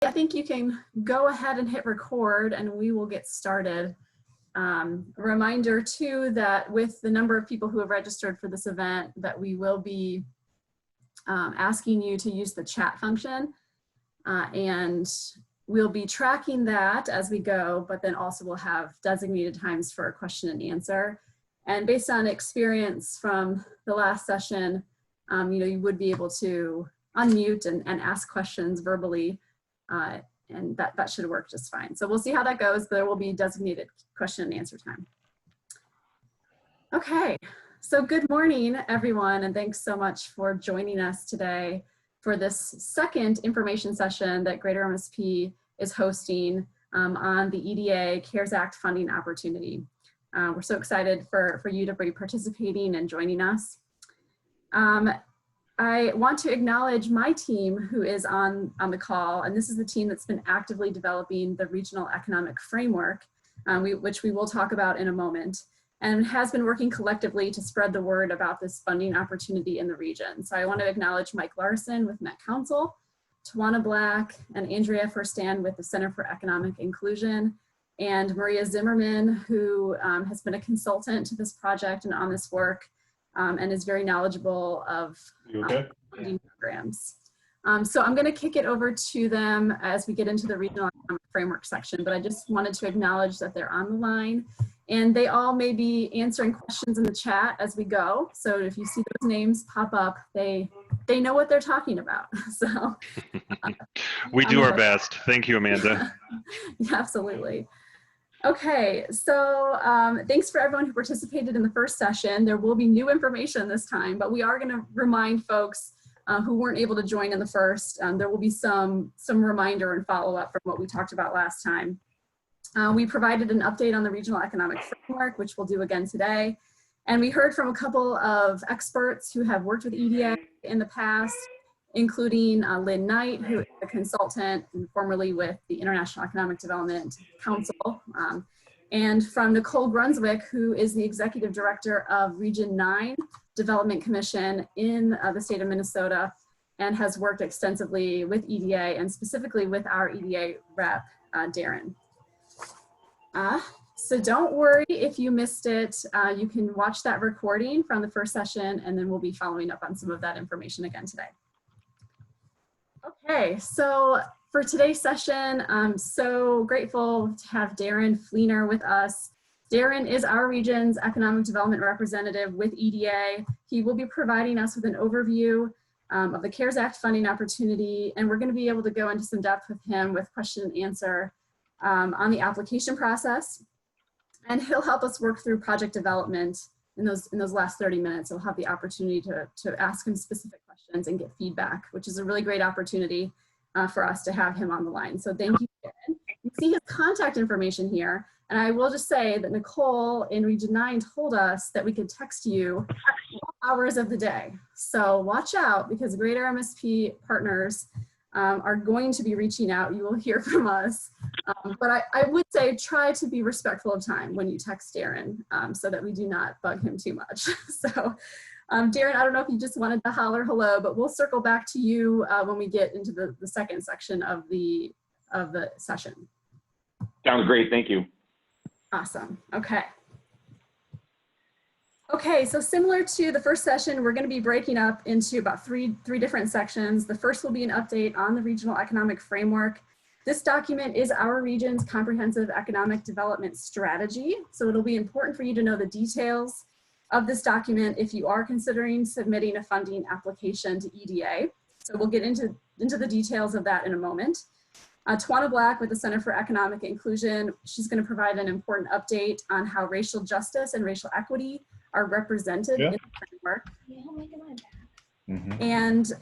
I think you can go ahead and hit record and we will get started. A reminder too that with the number of people who have registered for this event that we will be asking you to use the chat function and we'll be tracking that as we go, but then also we'll have designated times for a question and answer. And based on experience from the last session, you would be able to unmute and ask questions verbally. And that should work just fine. So we'll see how that goes. There will be designated question and answer time. Okay, so good morning, everyone, and thanks so much for joining us today for this second information session that Greater MSP is hosting on the EDA CARES Act funding opportunity. We're so excited for you to be participating and joining us. I want to acknowledge my team who is on the call, and this is the team that's been actively developing the regional economic framework, which we will talk about in a moment, and has been working collectively to spread the word about this funding opportunity in the region. So I want to acknowledge Mike Larson with Met Council, Tawana Black and Andrea Furstan with the Center for Economic Inclusion, and Maria Zimmerman, who has been a consultant to this project and on this work, and is very knowledgeable of funding programs. So I'm going to kick it over to them as we get into the regional economic framework section, but I just wanted to acknowledge that they're on the line and they all may be answering questions in the chat as we go. So if you see those names pop up, they know what they're talking about. So we do our best. Thank you, Amanda. Yeah, absolutely. Okay, so thanks for everyone who participated in the first session. There will be new information this time, but we are going to remind folks who weren't able to join in the first. There will be some reminder and follow-up from what we talked about last time. We provided an update on the regional economic framework, which we'll do again today. And we heard from a couple of experts who have worked with EDA in the past, including Lynn Knight, who is a consultant and formerly with the International Economic Development Council, and from Nicole Brunswick, who is the Executive Director of Region 9 Development Commission in the state of Minnesota, and has worked extensively with EDA and specifically with our EDA rep, Darrin. So don't worry if you missed it. You can watch that recording from the first session, and then we'll be following up on some of that information again today. Okay, so for today's session, I'm so grateful to have Darrin Fleener with us. Darrin is our region's economic development representative with EDA. He will be providing us with an overview of the CARES Act funding opportunity, and we're going to be able to go into some depth with him with question and answer on the application process. And he'll help us work through project development in those last 30 minutes. We'll have the opportunity to ask him specific questions and get feedback, which is a really great opportunity for us to have him on the line. So thank you, Darrin. You see his contact information here. And I will just say that Nicole in Region 9 told us that we could text you all hours of the day. So watch out, because Greater MSP partners are going to be reaching out. You will hear from us. But I would say try to be respectful of time when you text Darrin so that we do not bug him too much. So Darrin, I don't know if you just wanted to holler hello, but we'll circle back to you when we get into the second section of the session. Sounds great, thank you. Awesome, okay. Okay, so similar to the first session, we're going to be breaking up into about three different sections. The first will be an update on the regional economic framework. This document is our region's comprehensive economic development strategy. So it'll be important for you to know the details of this document if you are considering submitting a funding application to EDA. So we'll get into the details of that in a moment. Tawana Black with the Center for Economic Inclusion, she's going to provide an important update on how racial justice and racial equity are represented in the framework. And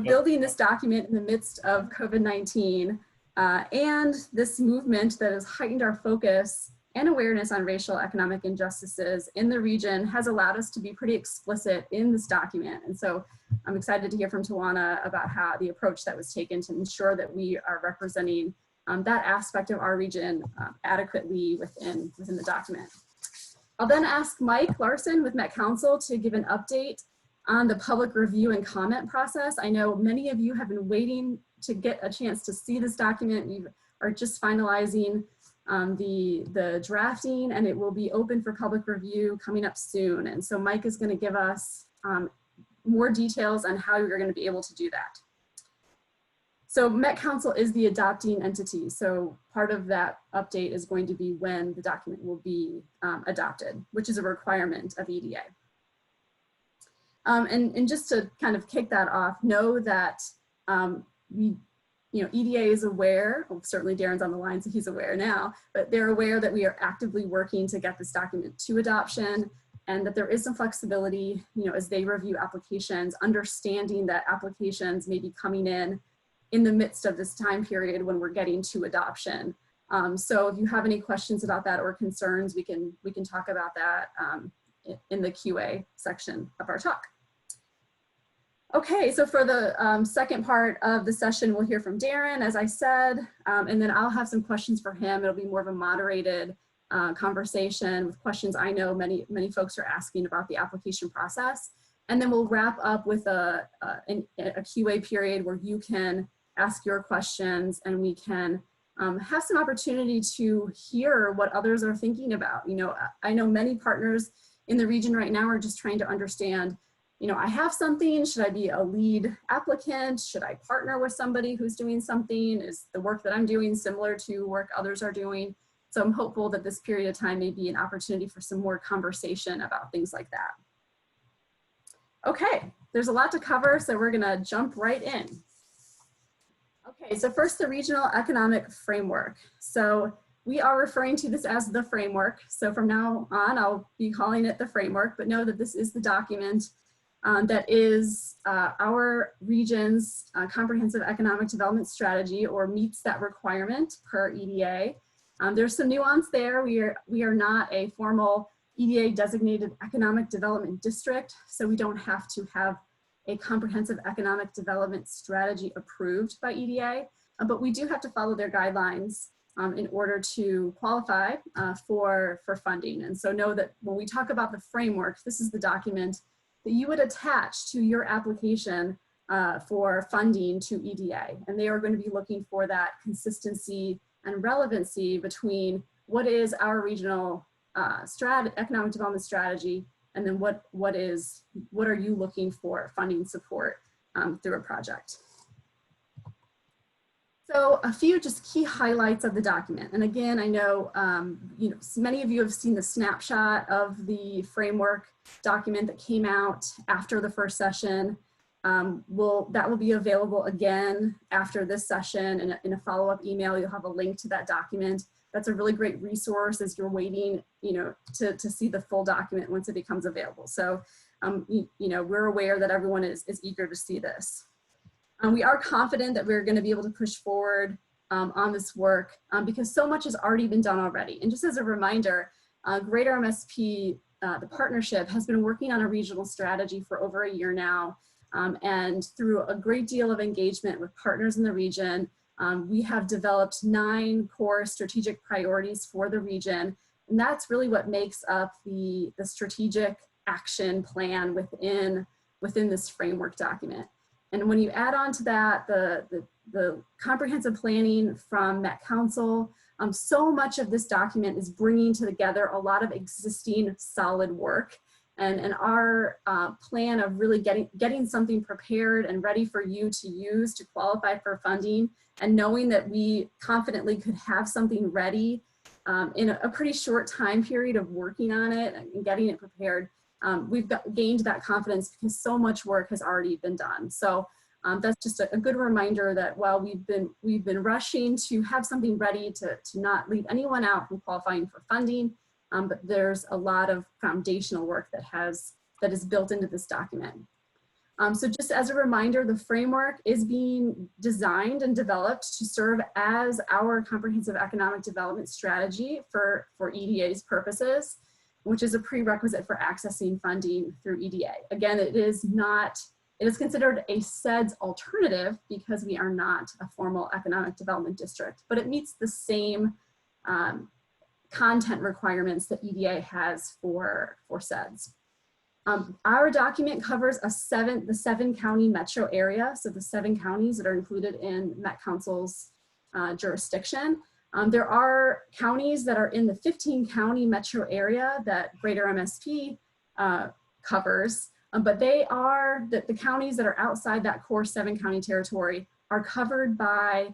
building this document in the midst of COVID-19 and this movement that has heightened our focus and awareness on racial economic injustices in the region has allowed us to be pretty explicit in this document. And so I'm excited to hear from Tawana about how the approach that was taken to ensure that we are representing that aspect of our region adequately within the document. I'll then ask Mike Larson with Met Council to give an update on the public review and comment process. I know many of you have been waiting to get a chance to see this document. We are just finalizing the drafting, and it will be open for public review coming up soon. And so Mike is going to give us more details on how you're going to be able to do that. So Met Council is the adopting entity. So part of that update is going to be when the document will be adopted, which is a requirement of EDA. And just to kind of kick that off, know that EDA is aware, well, certainly Darrin's on the line, so he's aware now, but they're aware that we are actively working to get this document to adoption, and that there is some flexibility, as they review applications, understanding that applications may be coming in the midst of this time period when we're getting to adoption. So if you have any questions about that or concerns, we can talk about that in the QA section of our talk. Okay, so for the second part of the session, we'll hear from Darrin, as I said, and then I'll have some questions for him. It'll be more of a moderated conversation with questions I know many folks are asking about the application process. And then we'll wrap up with a QA period where you can ask your questions and we can have some opportunity to hear what others are thinking about. I know many partners in the region right now are just trying to understand, I have something, should I be a lead applicant? Should I partner with somebody who's doing something? Is the work that I'm doing similar to work others are doing? So I'm hopeful that this period of time may be an opportunity for some more conversation about things like that. Okay, there's a lot to cover, so we're gonna jump right in. Okay, so first, the Regional Economic Framework. So we are referring to this as the framework. So from now on, I'll be calling it the framework, but know that this is the document that is our region's comprehensive economic development strategy, or meets that requirement per EDA. There's some nuance there. We are not a formal EDA designated economic development district, so we don't have to have a comprehensive economic development strategy approved by EDA, but we do have to follow their guidelines in order to qualify for funding. And so know that when we talk about the framework, this is the document that you would attach to your application for funding to EDA. And they are going to be looking for that consistency and relevancy between what is our regional economic development strategy, and then what are you looking for funding support through a project. So a few just key highlights of the document. And again, I know, many of you have seen the snapshot of the framework document that came out after the first session. That will be available again after this session, and in a follow-up email, you'll have a link to that document. That's a really great resource as you're waiting, to see the full document once it becomes available. So, we're aware that everyone is eager to see this. We are confident that we're going to be able to push forward on this work because so much has already been done already. And just as a reminder, Greater MSP, the partnership, has been working on a regional strategy for over a year now. And through a great deal of engagement with partners in the region, we have developed 9 core strategic priorities for the region. And that's really what makes up the strategic action plan within this framework document. And when you add on to that the comprehensive planning from Met Council, so much of this document is bringing together a lot of existing solid work. And our plan of really getting something prepared and ready for you to use to qualify for funding, and knowing that we confidently could have something ready in a pretty short time period of working on it and getting it prepared, we've gained that confidence because so much work has already been done. So that's just a good reminder that while we've been rushing to have something ready to not leave anyone out from qualifying for funding, but there's a lot of foundational work that is built into this document. So just as a reminder, the framework is being designed and developed to serve as our comprehensive economic development strategy for EDA's purposes, which is a prerequisite for accessing funding through EDA. Again, it is considered a SEDS alternative because we are not a formal economic development district, but it meets the same content requirements that EDA has for SEDS. Our document covers the 7-county metro area, so the 7 counties that are included in Met Council's jurisdiction. There are counties that are in the 15-county metro area that Greater MSP covers, but they are, the counties that are outside that core 7-county territory are covered by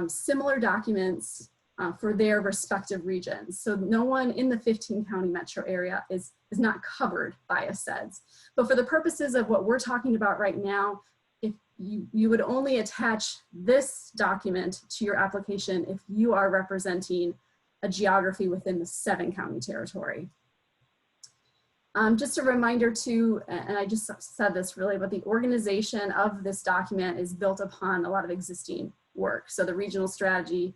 similar documents for their respective regions. So no one in the 15-county metro area is not covered by a SEDS. But for the purposes of what we're talking about right now, if you would only attach this document to your application if you are representing a geography within the 7-county territory. Just a reminder too, and I just said this really, but the organization of this document is built upon a lot of existing work. So the regional strategy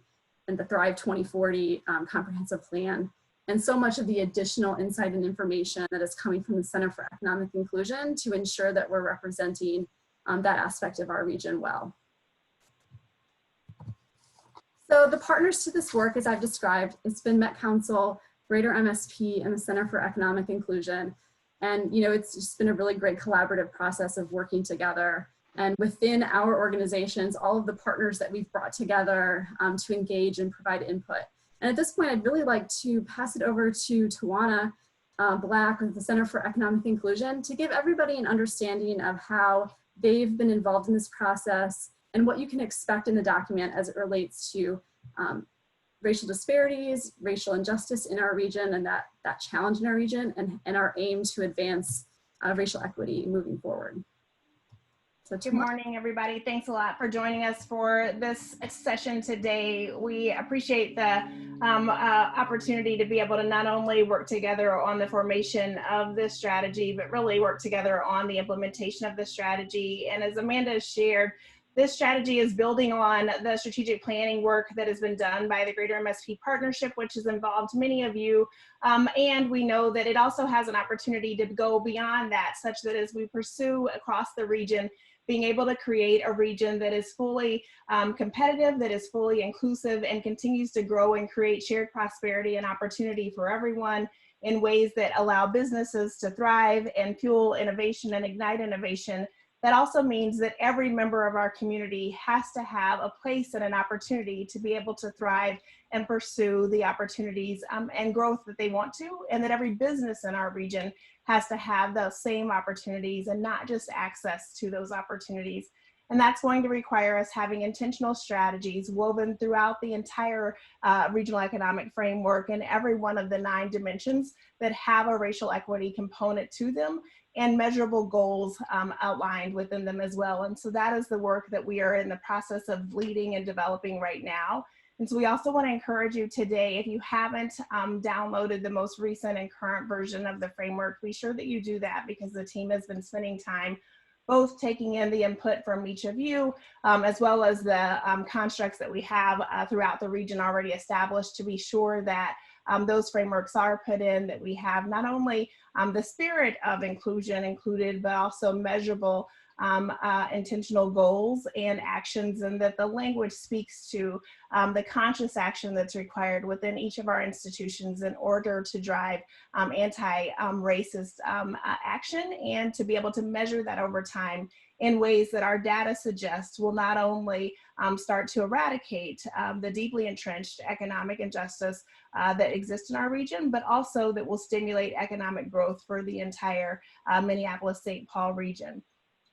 and the Thrive 2040 comprehensive plan, and so much of the additional insight and information that is coming from the Center for Economic Inclusion to ensure that we're representing that aspect of our region well. So the partners to this work, as I've described, it's been Met Council, Greater MSP, and the Center for Economic Inclusion. And it's just been a really great collaborative process of working together. And within our organizations, all of the partners that we've brought together to engage and provide input. And at this point, I'd really like to pass it over to Tawana Black with the Center for Economic Inclusion to give everybody an understanding of how they've been involved in this process and what you can expect in the document as it relates to racial disparities, racial injustice in our region, and that challenge in our region, and our aim to advance racial equity moving forward. So good morning, everybody. Thanks a lot for joining us for this session today. We appreciate the opportunity to be able to not only work together on the formation of this strategy, but really work together on the implementation of the strategy. And as Amanda has shared, this strategy is building on the strategic planning work that has been done by the Greater MSP Partnership, which has involved many of you. And we know that it also has an opportunity to go beyond that, such that as we pursue across the region, being able to create a region that is fully competitive, that is fully inclusive, and continues to grow and create shared prosperity and opportunity for everyone in ways that allow businesses to thrive and fuel innovation and ignite innovation. That also means that every member of our community has to have a place and an opportunity to be able to thrive and pursue the opportunities and growth that they want to, and that every business in our region has to have those same opportunities and not just access to those opportunities. And that's going to require us having intentional strategies woven throughout the entire regional economic framework and every one of the 9 dimensions that have a racial equity component to them, and measurable goals outlined within them as well. And so that is the work that we are in the process of leading and developing right now. And so we also want to encourage you today, if you haven't downloaded the most recent and current version of the framework, be sure that you do that, because the team has been spending time both taking in the input from each of you, as well as the constructs that we have throughout the region already established, to be sure that those frameworks are put in, that we have not only the spirit of inclusion included, but also measurable intentional goals and actions, and that the language speaks to the conscious action that's required within each of our institutions in order to drive anti-racist action, and to be able to measure that over time in ways that our data suggests will not only start to eradicate the deeply entrenched economic injustice that exists in our region, but also that will stimulate economic growth for the entire Minneapolis-Saint Paul region.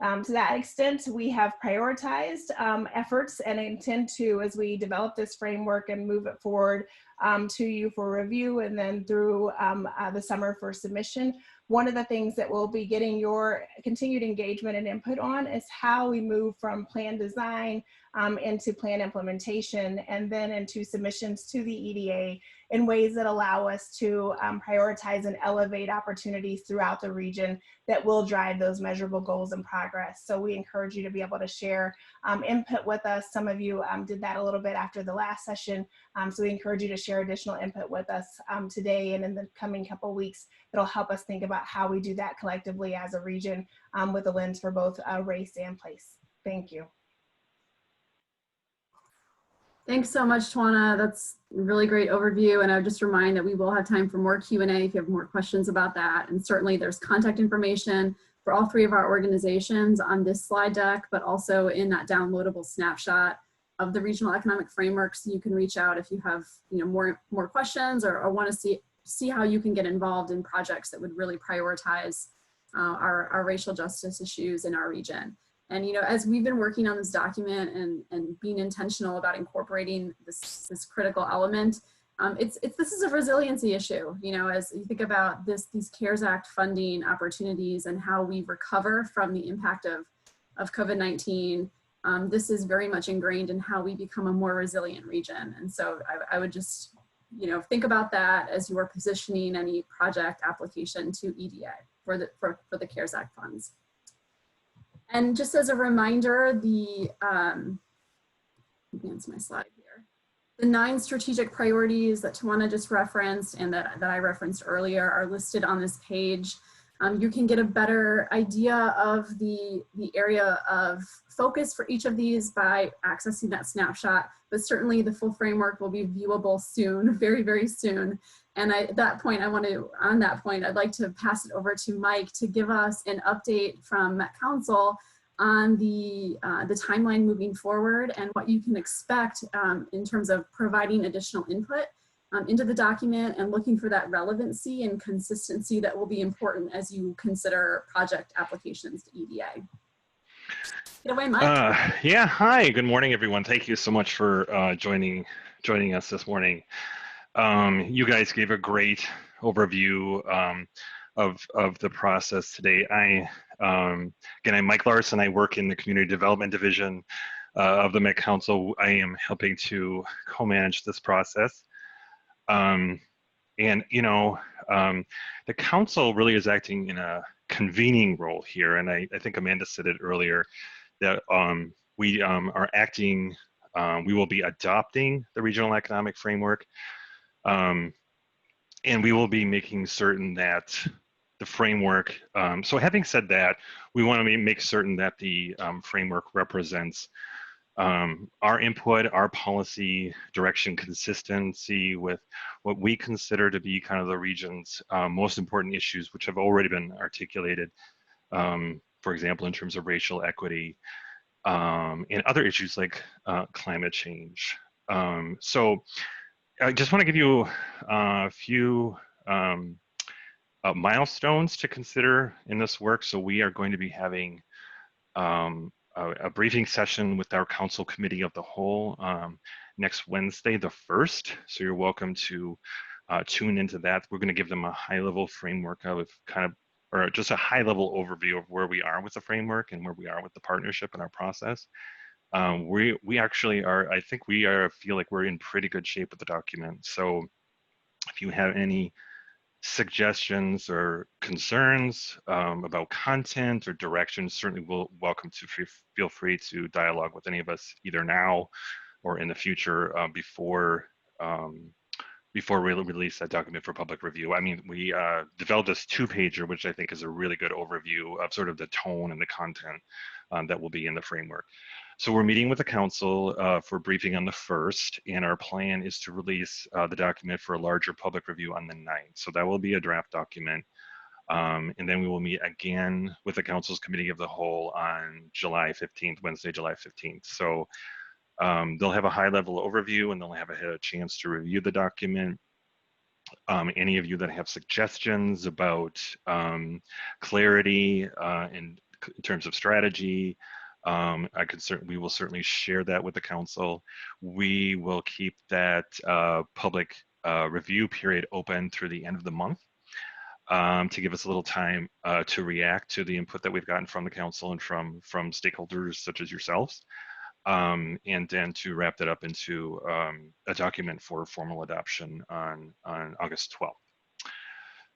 To that extent, we have prioritized efforts and intend to, as we develop this framework and move it forward to you for review, and then through the summer for submission. One of the things that we'll be getting your continued engagement and input on is how we move from plan design into plan implementation, and then into submissions to the EDA in ways that allow us to prioritize and elevate opportunities throughout the region that will drive those measurable goals and progress. So we encourage you to be able to share input with us. Some of you did that a little bit after the last session. So we encourage you to share additional input with us today and in the coming couple weeks. That'll help us think about how we do that collectively as a region with a lens for both race and place. Thank you. Thanks so much, Tawana. That's a really great overview. And I would just remind that we will have time for more Q&A if you have more questions about that. And certainly there's contact information for all three of our organizations on this slide deck, but also in that downloadable snapshot of the regional economic framework. So you can reach out if you have more questions or want to see how you can get involved in projects that would really prioritize our racial justice issues in our region. And as we've been working on this document and being intentional about incorporating this critical element, this is a resiliency issue. As you think about these CARES Act funding opportunities and how we recover from the impact of COVID-19, this is very much ingrained in how we become a more resilient region. And so I would just think about that as you are positioning any project application to EDA for the CARES Act funds. And just as a reminder, advance my slide here. The 9 strategic priorities that Tawana just referenced and that I referenced earlier are listed on this page. You can get a better idea of the area of focus for each of these by accessing that snapshot, but certainly the full framework will be viewable soon, very, very soon. And I'd like to pass it over to Mike to give us an update from Met Council on the timeline moving forward and what you can expect in terms of providing additional input into the document and looking for that relevancy and consistency that will be important as you consider project applications to EDA. Get away, Mike. Yeah, hi, good morning, everyone. Thank you so much for joining us this morning. You guys gave a great overview of the process today. Again, I'm Mike Larson. I work in the Community Development Division of the Met Council. I am helping to co-manage this process. The council really is acting in a convening role here, and I think Amanda said it earlier, that we are acting, we will be adopting the regional economic framework, and we will be making certain that the framework, so having said that, we want to make certain that the framework represents our input, our policy direction consistency with what we consider to be kind of the region's most important issues, which have already been articulated, for example, in terms of racial equity and other issues like climate change. So I just want to give you a few milestones to consider in this work. So we are going to be having a briefing session with our council committee of the whole next Wednesday, the 1st. So you're welcome to tune into that. We're going to give them a high-level framework of or just a high-level overview of where we are with the framework and where we are with the partnership and our process. We actually are, I think feel like we're in pretty good shape with the document. So if you have any suggestions or concerns about content or direction, certainly welcome to feel free to dialogue with any of us either now or in the future before we release that document for public review. I mean, we developed this 2-pager, which I think is a really good overview of sort of the tone and the content that will be in the framework. So we're meeting with the council for briefing on the 1st, and our plan is to release the document for a larger public review on the 9th. So that will be a draft document. And then we will meet again with the council's committee of the whole on July 15th, Wednesday, July 15th. So they'll have a high-level overview and they'll have a chance to review the document. Any of you that have suggestions about clarity in terms of strategy, we will certainly share that with the council. We will keep that public review period open through the end of the month to give us a little time to react to the input that we've gotten from the council and from stakeholders such as yourselves, and then to wrap that up into a document for formal adoption on August 12th.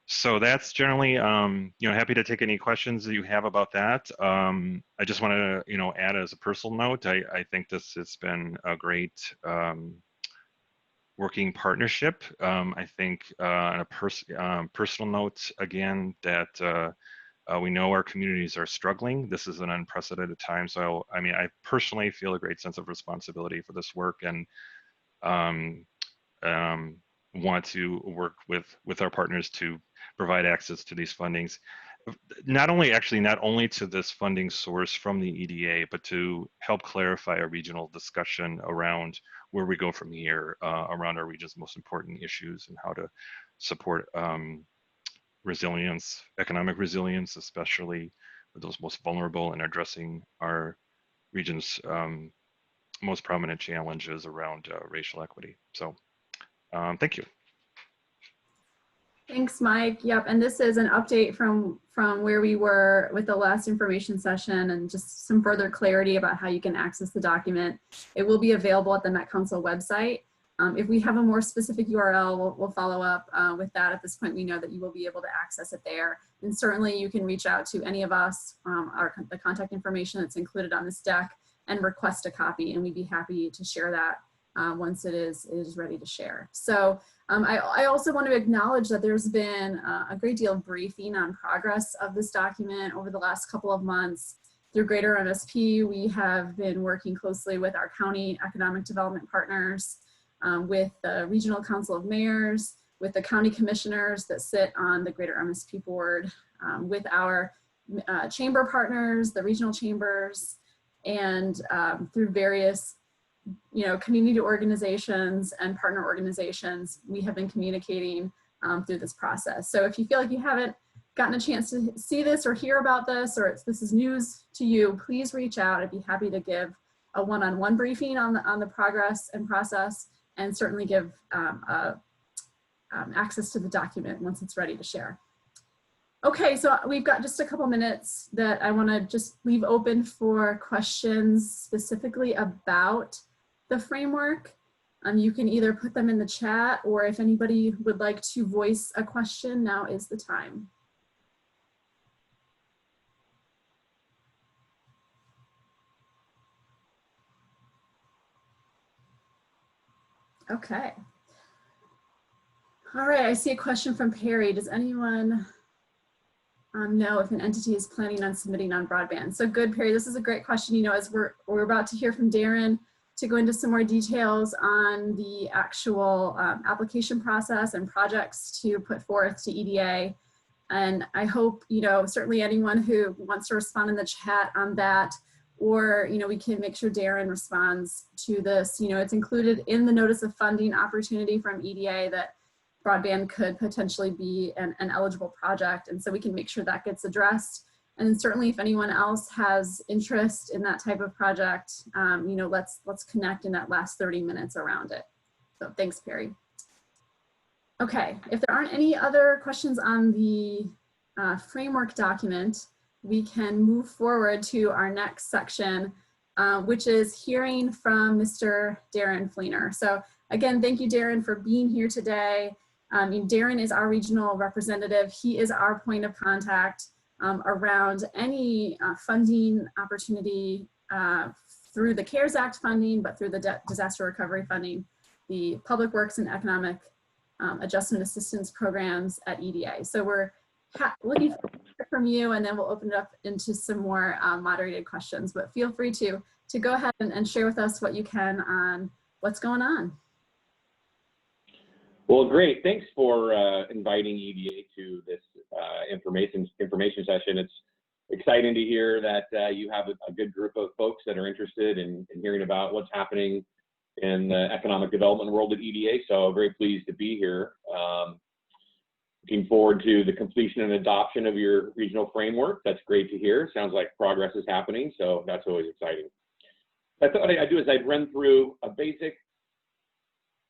So that's generally, happy to take any questions that you have about that. I just want to, add as a personal note, I think this has been a great working partnership. I think on a personal note, again, that we know our communities are struggling. This is an unprecedented time. So, I mean, I personally feel a great sense of responsibility for this work. And want to work with our partners to provide access to these fundings. Not only to this funding source from the EDA, but to help clarify a regional discussion around where we go from here, around our region's most important issues and how to support resilience, economic resilience, especially for those most vulnerable, and addressing our region's most prominent challenges around racial equity. So thank you. Thanks, Mike. Yep, and this is an update from where we were with the last information session, and just some further clarity about how you can access the document. It will be available at the Met Council website. If we have a more specific URL, we'll follow up with that. At this point, we know that you will be able to access it there. And certainly you can reach out to any of us, the contact information that's included on this deck, and request a copy, and we'd be happy to share that once it is ready to share. So I also want to acknowledge that there's been a great deal of briefing on progress of this document over the last couple of months. Through Greater MSP, we have been working closely with our county economic development partners, with the Regional Council of Mayors, with the county commissioners that sit on the Greater MSP board, with our chamber partners, the regional chambers, and through various community organizations and partner organizations, we have been communicating through this process. So if you feel like you haven't gotten a chance to see this or hear about this, or this is news to you, please reach out. I'd be happy to give a one-on-one briefing on the progress and process, and certainly give access to the document once it's ready to share. Okay, so we've got just a couple minutes that I want to just leave open for questions specifically about the framework. You can either put them in the chat, or if anybody would like to voice a question, now is the time. Okay. All right, I see a question from Perry. Does anyone know if an entity is planning on submitting on broadband? So good, Perry, this is a great question. As we're about to hear from Darrin to go into some more details on the actual application process and projects to put forth to EDA. And I hope, certainly anyone who wants to respond in the chat on that, or, we can make sure Darrin responds to this. It's included in the notice of funding opportunity from EDA that broadband could potentially be an eligible project. And so we can make sure that gets addressed. And then certainly if anyone else has interest in that type of project, let's connect in that last 30 minutes around it. So thanks, Perry. Okay, if there aren't any other questions on the framework document, we can move forward to our next section, which is hearing from Mr. Darrin Fleener. So again, thank you, Darrin, for being here today. Darrin is our regional representative. He is our point of contact around any funding opportunity through the CARES Act funding, but through the disaster recovery funding, the Public Works and Economic Adjustment Assistance programs at EDA. So we're looking for from you, and then we'll open it up into some more moderated questions, but feel free to go ahead and share with us what you can on what's going on. Well, great. Thanks for inviting EDA to this information session. It's exciting to hear that you have a good group of folks that are interested in hearing about what's happening in the economic development world at EDA. So very pleased to be here. Looking forward to the completion and adoption of your regional framework. That's great to hear. Sounds like progress is happening, so that's always exciting. I thought what I'd do is I'd run through a basic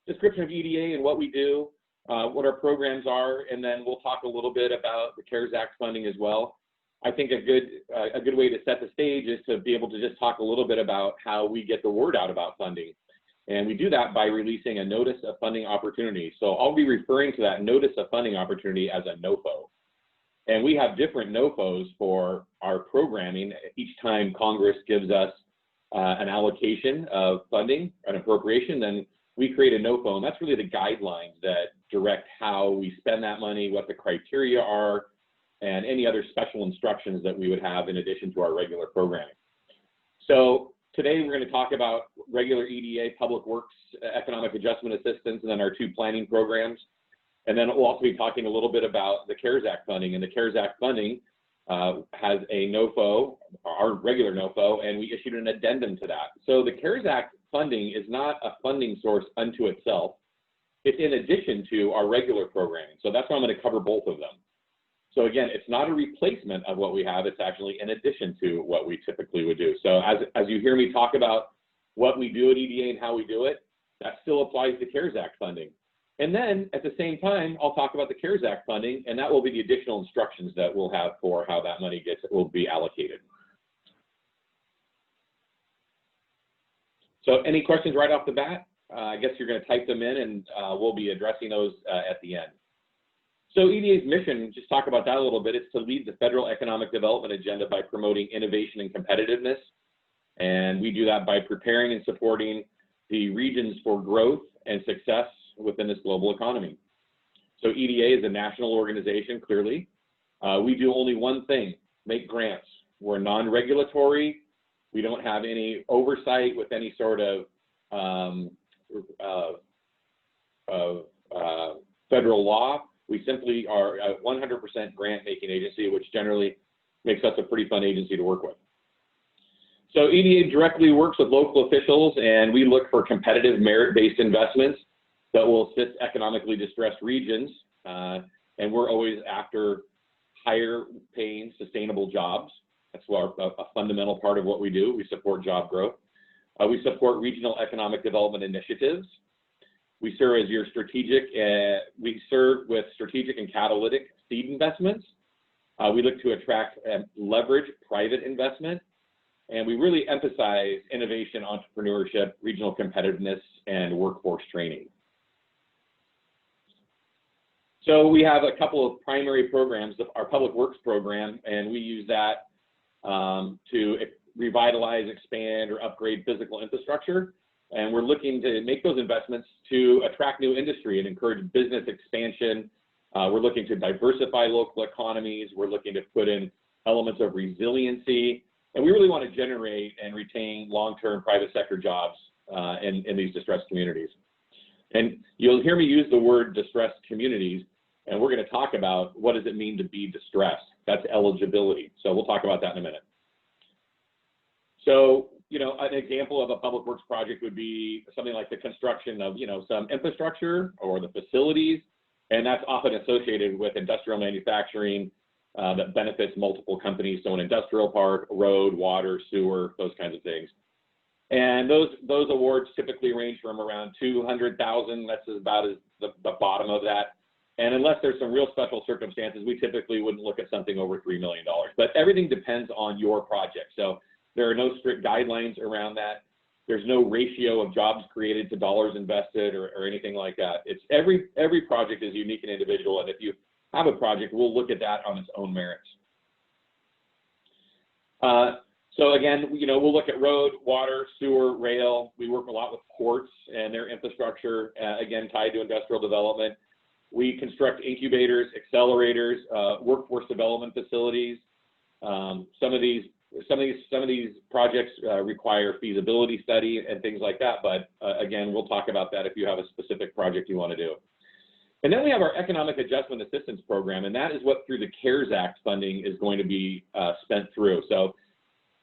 description of EDA and what we do, what our programs are, and then we'll talk a little bit about the CARES Act funding as well. I think a good way to set the stage is to be able to just talk a little bit about how we get the word out about funding. And we do that by releasing a notice of funding opportunity. So I'll be referring to that notice of funding opportunity as a NOFO. And we have different NOFOs for our programming. Each time Congress gives us an allocation of funding, an appropriation, then we create a NOFO, and that's really the guidelines that direct how we spend that money, what the criteria are, and any other special instructions that we would have in addition to our regular programming. So today we're going to talk about regular EDA, Public Works, Economic Adjustment Assistance, and then our 2 planning programs. And then we'll also be talking a little bit about the CARES Act funding. And the CARES Act funding has a NOFO, our regular NOFO, and we issued an addendum to that. So the CARES Act funding is not a funding source unto itself. It's in addition to our regular programming. So that's why I'm going to cover both of them. So again, it's not a replacement of what we have. It's actually in addition to what we typically would do. So as you hear me talk about what we do at EDA and how we do it, that still applies to CARES Act funding. And then at the same time, I'll talk about the CARES Act funding, and that will be the additional instructions that we'll have for how that money will be allocated. So any questions right off the bat? I guess you're going to type them in, and we'll be addressing those at the end. So EDA's mission, just talk about that a little bit, is to lead the federal economic development agenda by promoting innovation and competitiveness. And we do that by preparing and supporting the regions for growth and success within this global economy. So EDA is a national organization, clearly. We do only one thing, make grants. We're non-regulatory. We don't have any oversight with any sort of federal law. We simply are a 100% grant-making agency, which generally makes us a pretty fun agency to work with. So EDA directly works with local officials, and we look for competitive merit-based investments that will assist economically distressed regions. And we're always after higher-paying, sustainable jobs. That's a fundamental part of what we do. We support job growth. We support regional economic development initiatives. We serve as your we serve with strategic and catalytic seed investments. We look to attract and leverage private investment. And we really emphasize innovation, entrepreneurship, regional competitiveness, and workforce training. So we have a couple of primary programs, our Public Works program, and we use that to revitalize, expand, or upgrade physical infrastructure. And we're looking to make those investments to attract new industry and encourage business expansion. We're looking to diversify local economies. We're looking to put in elements of resiliency. And we really want to generate and retain long-term private sector jobs in these distressed communities. And you'll hear me use the word distressed communities, and we're going to talk about what does it mean to be distressed. That's eligibility. So we'll talk about that in a minute. So, you know, an example of a public works project would be something like the construction of, you know, some infrastructure or the facilities, and that's often associated with industrial manufacturing that benefits multiple companies. So an industrial park, road, water, sewer, those kinds of things. And those awards typically range from around $200,000. That's about the bottom of that. And unless there's some real special circumstances, we typically wouldn't look at something over $3 million. But everything depends on your project. So there are no strict guidelines around that. There's no ratio of jobs created to dollars invested or anything like that. It's every project is unique and individual. And if you have a project, we'll look at that on its own merits. So again, you know, we'll look at road, water, sewer, rail. We work a lot with ports and their infrastructure, again, tied to industrial development. We construct incubators, accelerators, workforce development facilities. Some of these projects require feasibility study and things like that. But again, we'll talk about that if you have a specific project you want to do. And then we have our Economic Adjustment Assistance Program, and that is what through the CARES Act funding is going to be spent through. So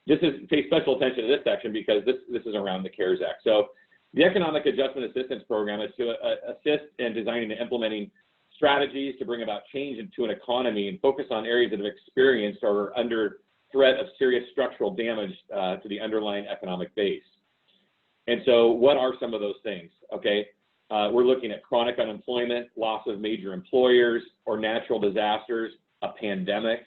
pay special attention to this section because this is around the CARES Act. So the Economic Adjustment Assistance Program is to assist in designing and implementing strategies to bring about change into an economy and focus on areas that have experienced or are under threat of serious structural damage to the underlying economic base. And so what are some of those things? Okay, we're looking at chronic unemployment, loss of major employers or natural disasters, a pandemic.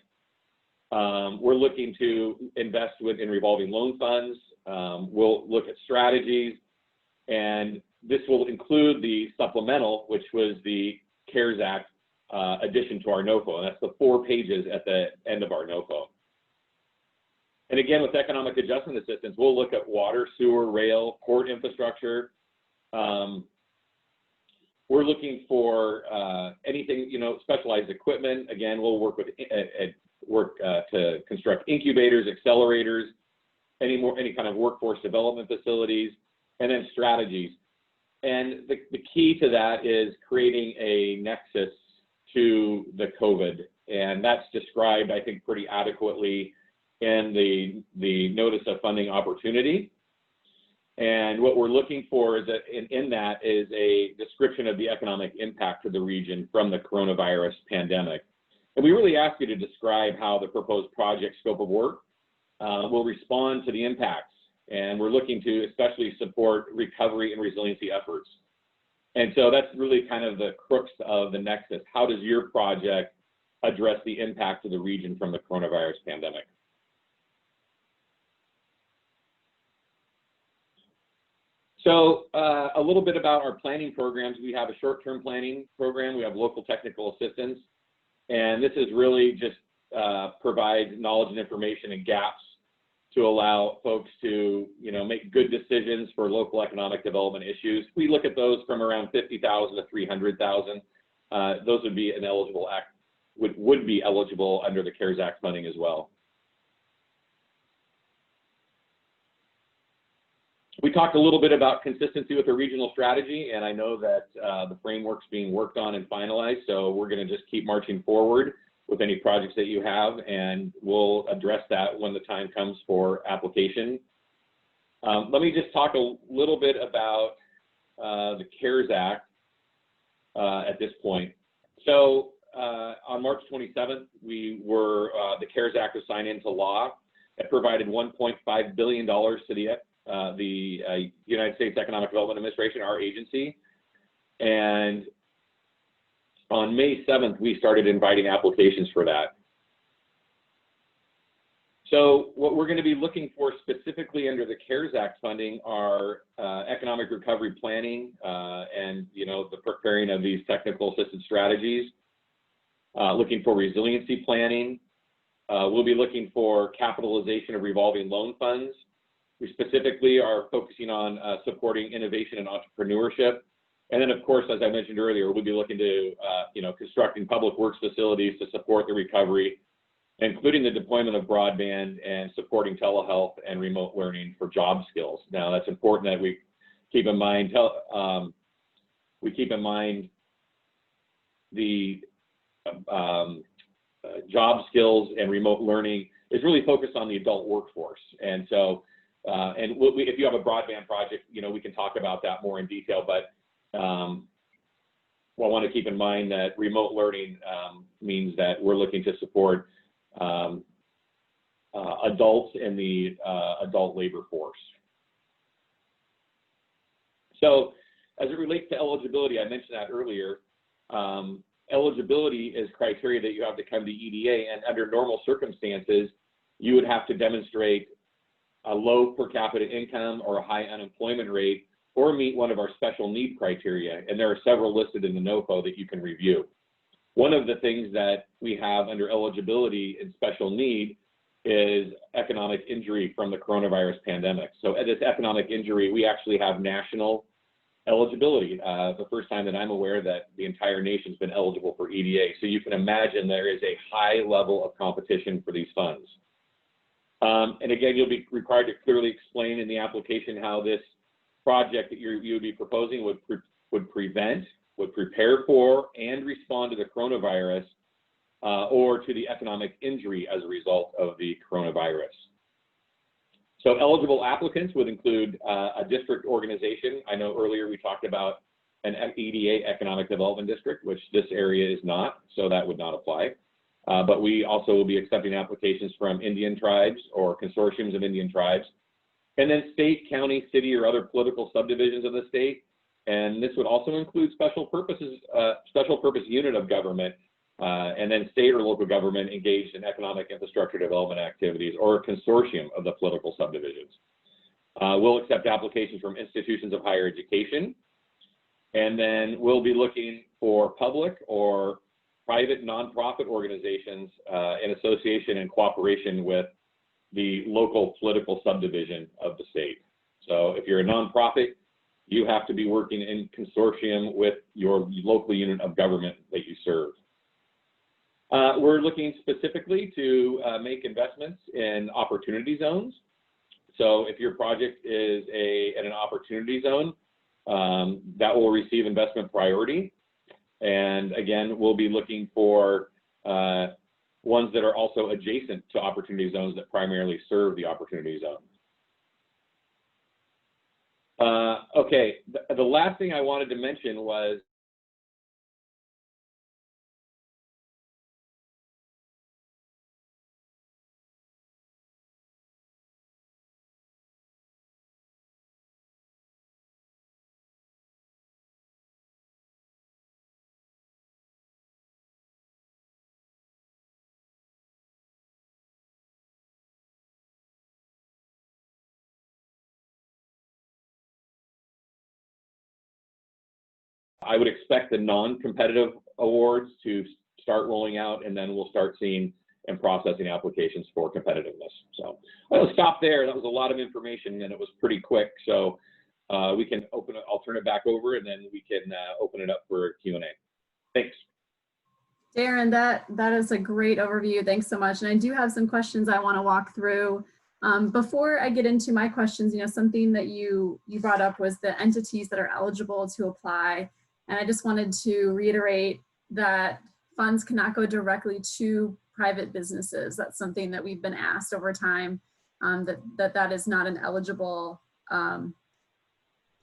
We're looking to invest in revolving loan funds. We'll look at strategies, and this will include the supplemental, which was the CARES Act addition to our NOFO, and that's the 4 pages at the end of our NOFO. And again, with economic adjustment assistance, we'll look at water, sewer, rail, port infrastructure. We're looking for anything, you know, specialized equipment. Again, we'll work with to construct incubators, accelerators, any kind of workforce development facilities, and then strategies. And the key to that is creating a nexus to the COVID, and that's described, I think, pretty adequately in the notice of funding opportunity. And what we're looking for is that in that is a description of the economic impact of the region from the coronavirus pandemic. And we really ask you to describe how the proposed project scope of work will respond to the impacts. And we're looking to especially support recovery and resiliency efforts. And so that's really kind of the crux of the nexus. How does your project address the impact of the region from the coronavirus pandemic? So a little bit about our planning programs. We have a short-term planning program. We have local technical assistance. And this is really just provide knowledge and information and gaps to allow folks to, make good decisions for local economic development issues. We look at those from around 50,000 to 300,000. Those would be an eligible would be eligible under the CARES Act funding as well. We talked a little bit about consistency with the regional strategy, and I know that the framework's being worked on and finalized, so we're going to just keep marching forward with any projects that you have, and we'll address that when the time comes for application. Let me just talk a little bit about the CARES Act at this point. So on March 27th, the CARES Act was signed into law. It provided $1.5 billion to the United States Economic Development Administration, our agency. And on May 7th, we started inviting applications for that. So what we're going to be looking for specifically under the CARES Act funding are economic recovery planning and the preparing of these technical assistance strategies, looking for resiliency planning. We'll be looking for capitalization of revolving loan funds. We specifically are focusing on supporting innovation and entrepreneurship. And then, of course, as I mentioned earlier, we'll be looking to, constructing public works facilities to support the recovery, including the deployment of broadband and supporting telehealth and remote learning for job skills. Now, that's important that we keep in mind. The job skills and remote learning is really focused on the adult workforce. And so, if you have a broadband project, we can talk about that more in detail, but I want to keep in mind that remote learning means that we're looking to support adults in the adult labor force. So as it relates to eligibility, I mentioned that earlier. Eligibility is criteria that you have to come to EDA, and under normal circumstances, you would have to demonstrate a low per capita income or a high unemployment rate, or meet one of our special need criteria. And there are several listed in the NOFO that you can review. One of the things that we have under eligibility and special need is economic injury from the coronavirus pandemic. So at this economic injury, we actually have national eligibility. The first time that I'm aware that the entire nation's been eligible for EDA. So you can imagine there is a high level of competition for these funds. And again, you'll be required to clearly explain in the application how this project that you would be proposing would prevent, would prepare for, and respond to the coronavirus or to the economic injury as a result of the coronavirus. So eligible applicants would include a district organization. I know earlier we talked about an EDA economic development district, which this area is not, so that would not apply. But we also will be accepting applications from Indian tribes or consortiums of Indian tribes, and then state, county, city, or other political subdivisions of the state. And this would also include special purpose unit of government, and then state or local government engaged in economic infrastructure development activities, or a consortium of the political subdivisions. We'll accept applications from institutions of higher education, and then we'll be looking for public or private nonprofit organizations in association and cooperation with the local political subdivision of the state. So if you're a nonprofit, you have to be working in consortium with your local unit of government that you serve. We're looking specifically to make investments in opportunity zones. So if your project is in an opportunity zone, that will receive investment priority. And again, we'll be looking for ones that are also adjacent to opportunity zones that primarily serve the opportunity zone. Okay, the last thing I wanted to mention was I would expect the non-competitive awards to start rolling out, and then we'll start seeing and processing applications for competitiveness. So I'll stop there. That was a lot of information, and it was pretty quick. So we can open it. I'll turn it back over, and then we can open it up for Q&A. Thanks. Darrin, that is a great overview. Thanks so much. And I do have some questions I want to walk through. Before I get into my questions, something that you brought up was the entities that are eligible to apply. And I just wanted to reiterate that funds cannot go directly to private businesses. That's something that we've been asked over time, that is not an eligible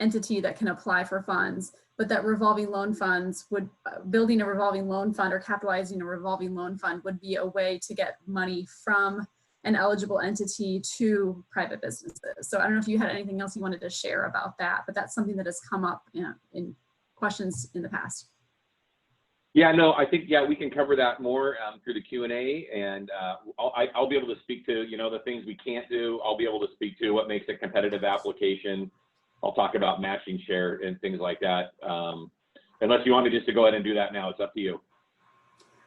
entity that can apply for funds, but that revolving loan funds building a revolving loan fund or capitalizing a revolving loan fund would be a way to get money from an eligible entity to private businesses. So I don't know if you had anything else you wanted to share about that, but that's something that has come up in questions in the past. Yeah, no, I think, we can cover that more through the Q&A, and I'll be able to speak to, the things we can't do. I'll be able to speak to what makes a competitive application. I'll talk about matching share and things like that. Unless you want me just to go ahead and do that now, it's up to you.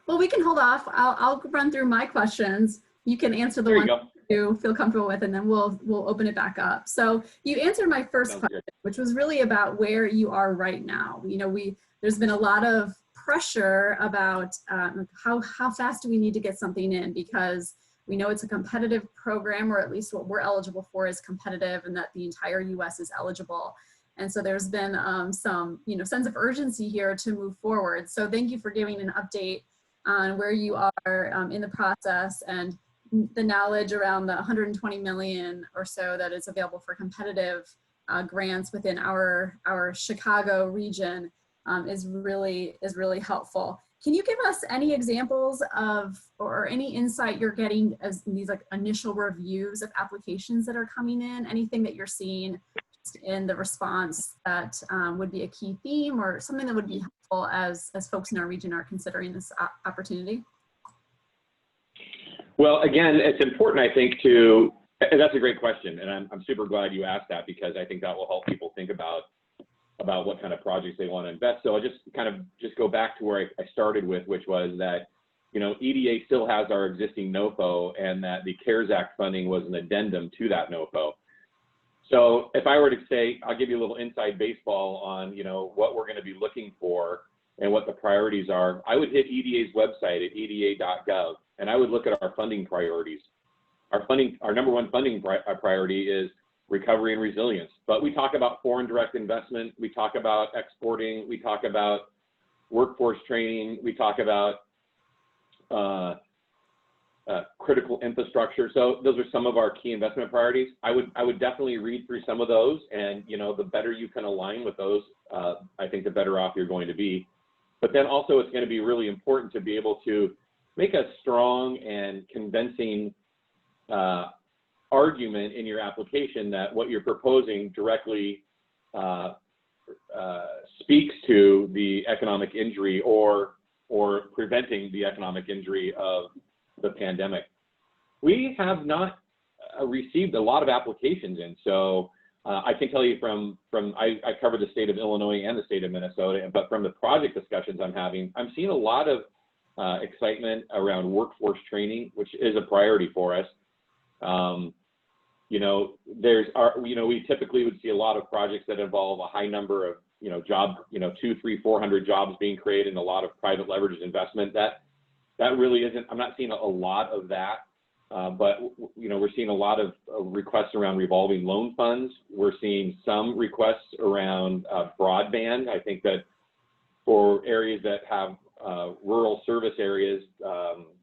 Well, we can hold off. I'll run through my questions. You can answer the ones you feel comfortable with, and then we'll open it back up. So you answered my first question, which was really about where you are right now. There's been a lot of pressure about how fast do we need to get something in, because we know it's a competitive program, or at least what we're eligible for is competitive, and that the entire US is eligible. And so there's been some sense of urgency here to move forward. So thank you for giving an update on where you are in the process, and the knowledge around the 120 million or so that is available for competitive grants within our Chicago region is really helpful. Can you give us any examples of, or any insight you're getting as these initial reviews of applications that are coming in? Anything that you're seeing in the response that would be a key theme, or something that would be helpful as folks in our region are considering this opportunity? Well, again, it's important, I think, and that's a great question, and I'm super glad you asked that, because I think that will help people think about what kind of projects they want to invest. So I'll just go back to where I started with, which was that, EDA still has our existing NOFO, and that the CARES Act funding was an addendum to that NOFO. So if I were to say, I'll give you a little inside baseball on, what we're going to be looking for and what the priorities are, I would hit EDA's website at eda.gov, and I would look at our funding priorities. Our number one funding priority is recovery and resilience. But we talk about foreign direct investment, we talk about exporting, we talk about workforce training, we talk about critical infrastructure. So those are some of our key investment priorities. I would definitely read through some of those, and the better you can align with those, I think the better off you're going to be. But then also it's going to be really important to be able to make a strong and convincing argument in your application that what you're proposing directly speaks to the economic injury or preventing the economic injury of the pandemic. We have not received a lot of applications in, so I can tell you I cover the state of Illinois and the state of Minnesota, but from the project discussions I'm having, I'm seeing a lot of excitement around workforce training, which is a priority for us. We typically would see a lot of projects that involve a high number of, 200, 300, 400 jobs being created, and a lot of private leveraged investment. That really isn't, I'm not seeing a lot of that but you know, we're seeing a lot of requests around revolving loan funds. We're seeing some requests around broadband. I think that for areas that have rural service areas,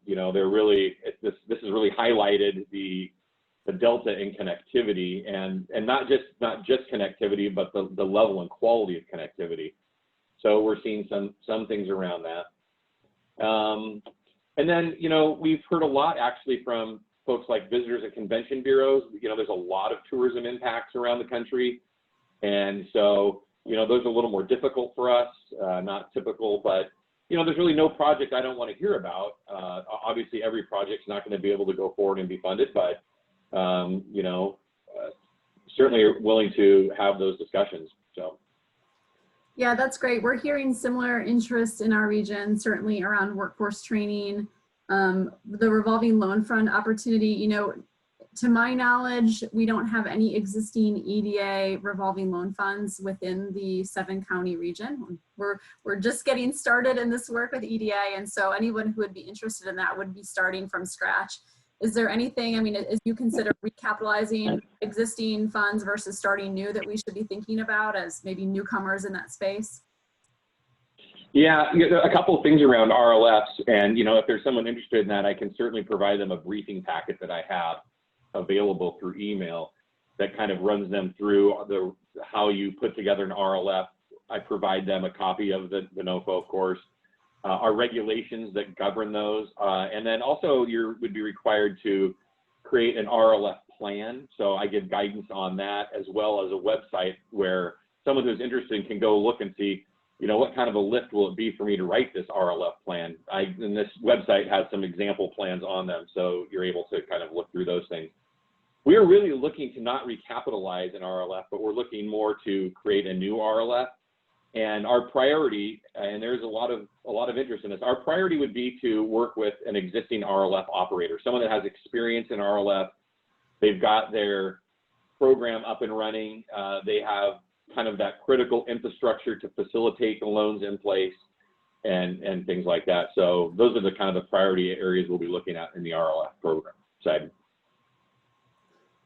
you know, they're really, this has really highlighted the delta in connectivity, and not just connectivity, but the level and quality of connectivity. So we're seeing some things around that. And then, you know, we've heard a lot actually from folks like visitors and convention bureaus. You know, there's a lot of tourism impacts around the country. And so, you know, those are a little more difficult for us, not typical, but, you know, there's really no project I don't want to hear about. Obviously, every project's not going to be able to go forward and be funded, but, you know, certainly are willing to have those discussions, so. Yeah, that's great. We're hearing similar interest in our region, certainly around workforce training, the revolving loan fund opportunity. You know, to my knowledge, we don't have any existing EDA revolving loan funds within the 7-county region. We're just getting started in this work with EDA, and so anyone who would be interested in that would be starting from scratch. Is there anything, I mean, as you consider recapitalizing existing funds versus starting new, that we should be thinking about as maybe newcomers in that space? Yeah, a couple of things around RLFs, and, you know, if there's someone interested in that, I can certainly provide them a briefing packet that I have available through email that kind of runs them through how you put together an RLF. I provide them a copy of the NOFO, of course. Our regulations that govern those, and then also you would be required to create an RLF plan. So I give guidance on that, as well as a website where someone who's interested can go look and see, you know, what kind of a lift will it be for me to write this RLF plan. And this website has some example plans on them, so you're able to kind of look through those things. We are really looking to not recapitalize an RLF, but we're looking more to create a new RLF. And our priority, and there's a lot of interest in this, our priority would be to work with an existing RLF operator, someone that has experience in RLF. They've got their program up and running. They have kind of that critical infrastructure to facilitate the loans in place and things like that. So those are the kind of the priority areas we'll be looking at in the RLF program side.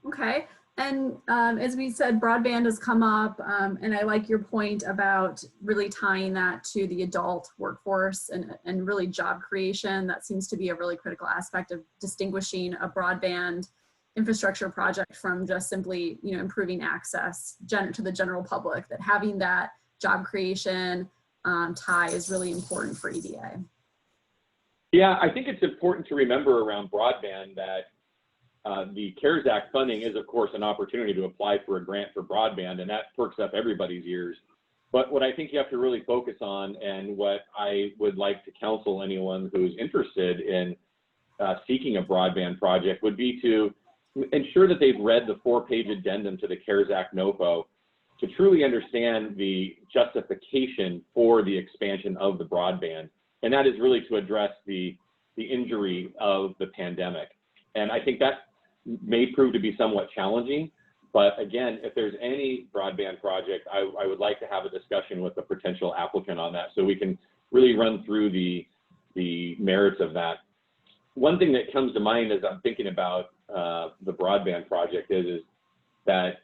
Okay. And as we said, broadband has come up, and I like your point about really tying that to the adult workforce and really job creation. That seems to be a really critical aspect of distinguishing a broadband infrastructure project from just simply, you know, improving access to the general public. That having that job creation tie is really important for EDA. Yeah, I think it's important to remember around broadband that the CARES Act funding is, of course, an opportunity to apply for a grant for broadband, and that perks up everybody's ears. But what I think you have to really focus on, and what I would like to counsel anyone who's interested in seeking a broadband project, would be to ensure that they've read the 4-page addendum to the CARES Act NOFO to truly understand the justification for the expansion of the broadband. And that is really to address the injury of the pandemic. And I think that may prove to be somewhat challenging, but again, if there's any broadband project, I would like to have a discussion with the potential applicant on that, so we can really run through the merits of that. One thing that comes to mind as I'm thinking about the broadband project is that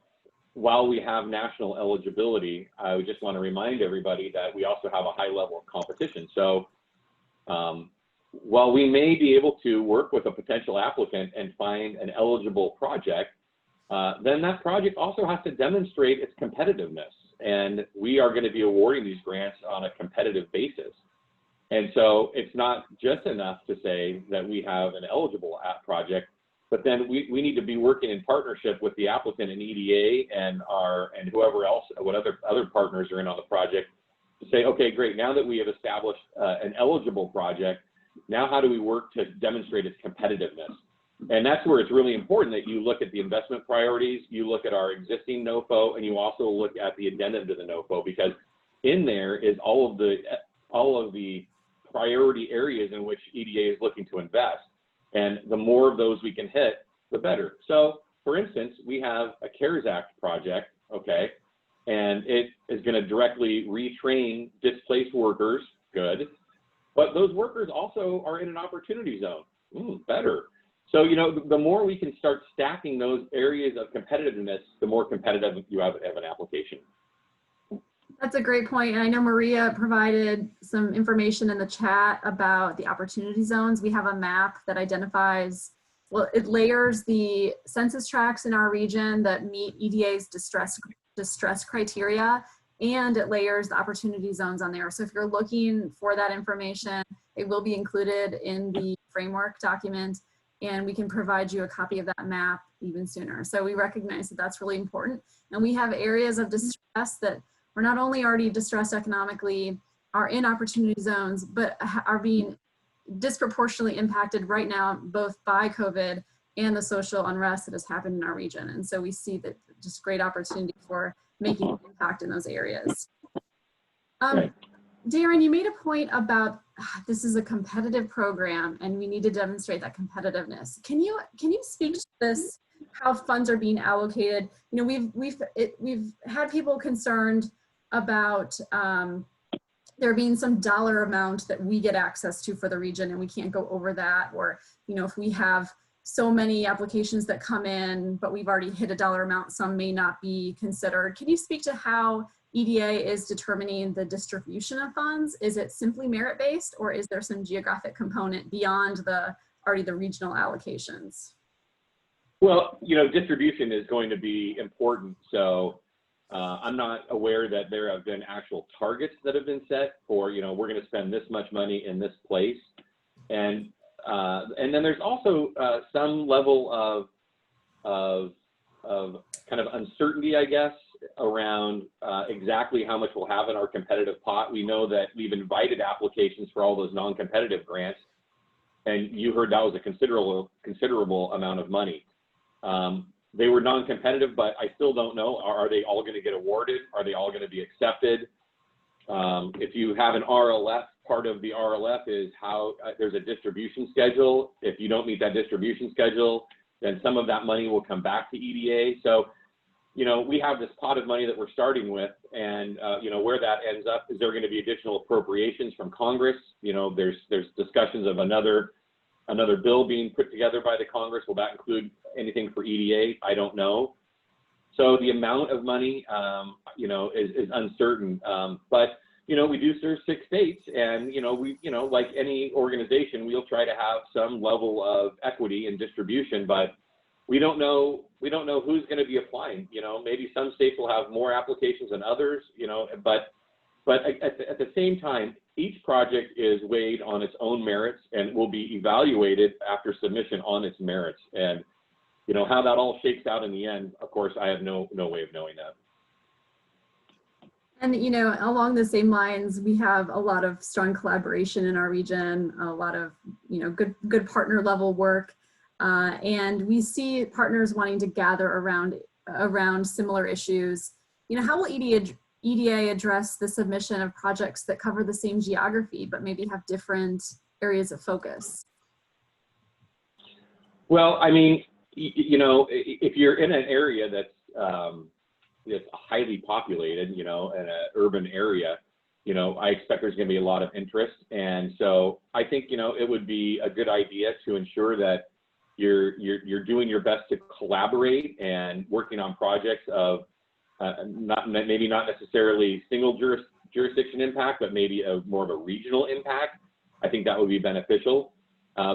while we have national eligibility, I would just want to remind everybody that we also have a high level of competition. So while we may be able to work with a potential applicant and find an eligible project, then that project also has to demonstrate its competitiveness. And we are going to be awarding these grants on a competitive basis. And so it's not just enough to say that we have an eligible project, but then we need to be working in partnership with the applicant and EDA and whoever else, what other partners are in on the project, to say, okay, great, now that we have established an eligible project, now how do we work to demonstrate its competitiveness? And that's where it's really important that you look at the investment priorities, you look at our existing NOFO, and you also look at the addendum to the NOFO, because in there is all of the priority areas in which EDA is looking to invest. And the more of those we can hit, the better. So for instance, we have a CARES Act project, okay, and it is going to directly retrain displaced workers, good. But those workers also are in an opportunity zone, better. So, you know, the more we can start stacking those areas of competitiveness, the more competitive you have an application. That's a great point. And I know Maria provided some information in the chat about the opportunity zones. We have a map that identifies, well, it layers the census tracts in our region that meet EDA's distress criteria, and it layers the opportunity zones on there. So if you're looking for that information, it will be included in the framework document, and we can provide you a copy of that map even sooner. So we recognize that that's really important. And we have areas of distress that we're not only already distressed economically, are in opportunity zones, but are being disproportionately impacted right now, both by COVID and the social unrest that has happened in our region. And so we see that just great opportunity for making an impact in those areas. Darrin, you made a point about this is a competitive program and we need to demonstrate that competitiveness. Can you speak to this, how funds are being allocated? You know, we've had people concerned about there being some dollar amount that we get access to for the region and we can't go over that, or, you know, if we have so many applications that come in, but we've already hit a dollar amount, some may not be considered. Can you speak to how EDA is determining the distribution of funds? Is it simply merit-based, or is there some geographic component beyond the regional allocations? Well, you know, distribution is going to be important. So I'm not aware that there have been actual targets that have been set for, you know, we're going to spend this much money in this place. And then there's also some level of kind of uncertainty, I guess, around exactly how much we'll have in our competitive pot. We know that we've invited applications for all those non-competitive grants, and you heard that was a considerable amount of money. They were non-competitive, but I still don't know, are they all going to get awarded? Are they all going to be accepted? If you have an RLF, part of the RLF is how there's a distribution schedule. If you don't meet that distribution schedule, then some of that money will come back to EDA. So, you know, we have this pot of money that we're starting with, and you know, where that ends up, is there going to be additional appropriations from Congress? You know, there's discussions of another bill being put together by the Congress. Will that include anything for EDA? I don't know. So the amount of money, you know, is uncertain. But you know, we do serve 6 states, and you know, like any organization, we'll try to have some level of equity and distribution, but we don't know who's going to be applying. You know, maybe some states will have more applications than others. You know, but at the same time, each project is weighed on its own merits and will be evaluated after submission on its merits. And you know, how that all shakes out in the end, of course, I have no way of knowing that. And, you know, along the same lines, we have a lot of strong collaboration in our region, a lot of, you know, good partner level work. And we see partners wanting to gather around similar issues. You know, how will EDA address the submission of projects that cover the same geography, but maybe have different areas of focus? Well, I mean, you know, if you're in an area that's highly populated, you know, in an urban area, you know, I expect there's going to be a lot of interest. And so I think, you know, it would be a good idea to ensure that you're doing your best to collaborate and working on projects of maybe not necessarily single jurisdiction impact, but maybe more of a regional impact. I think that would be beneficial.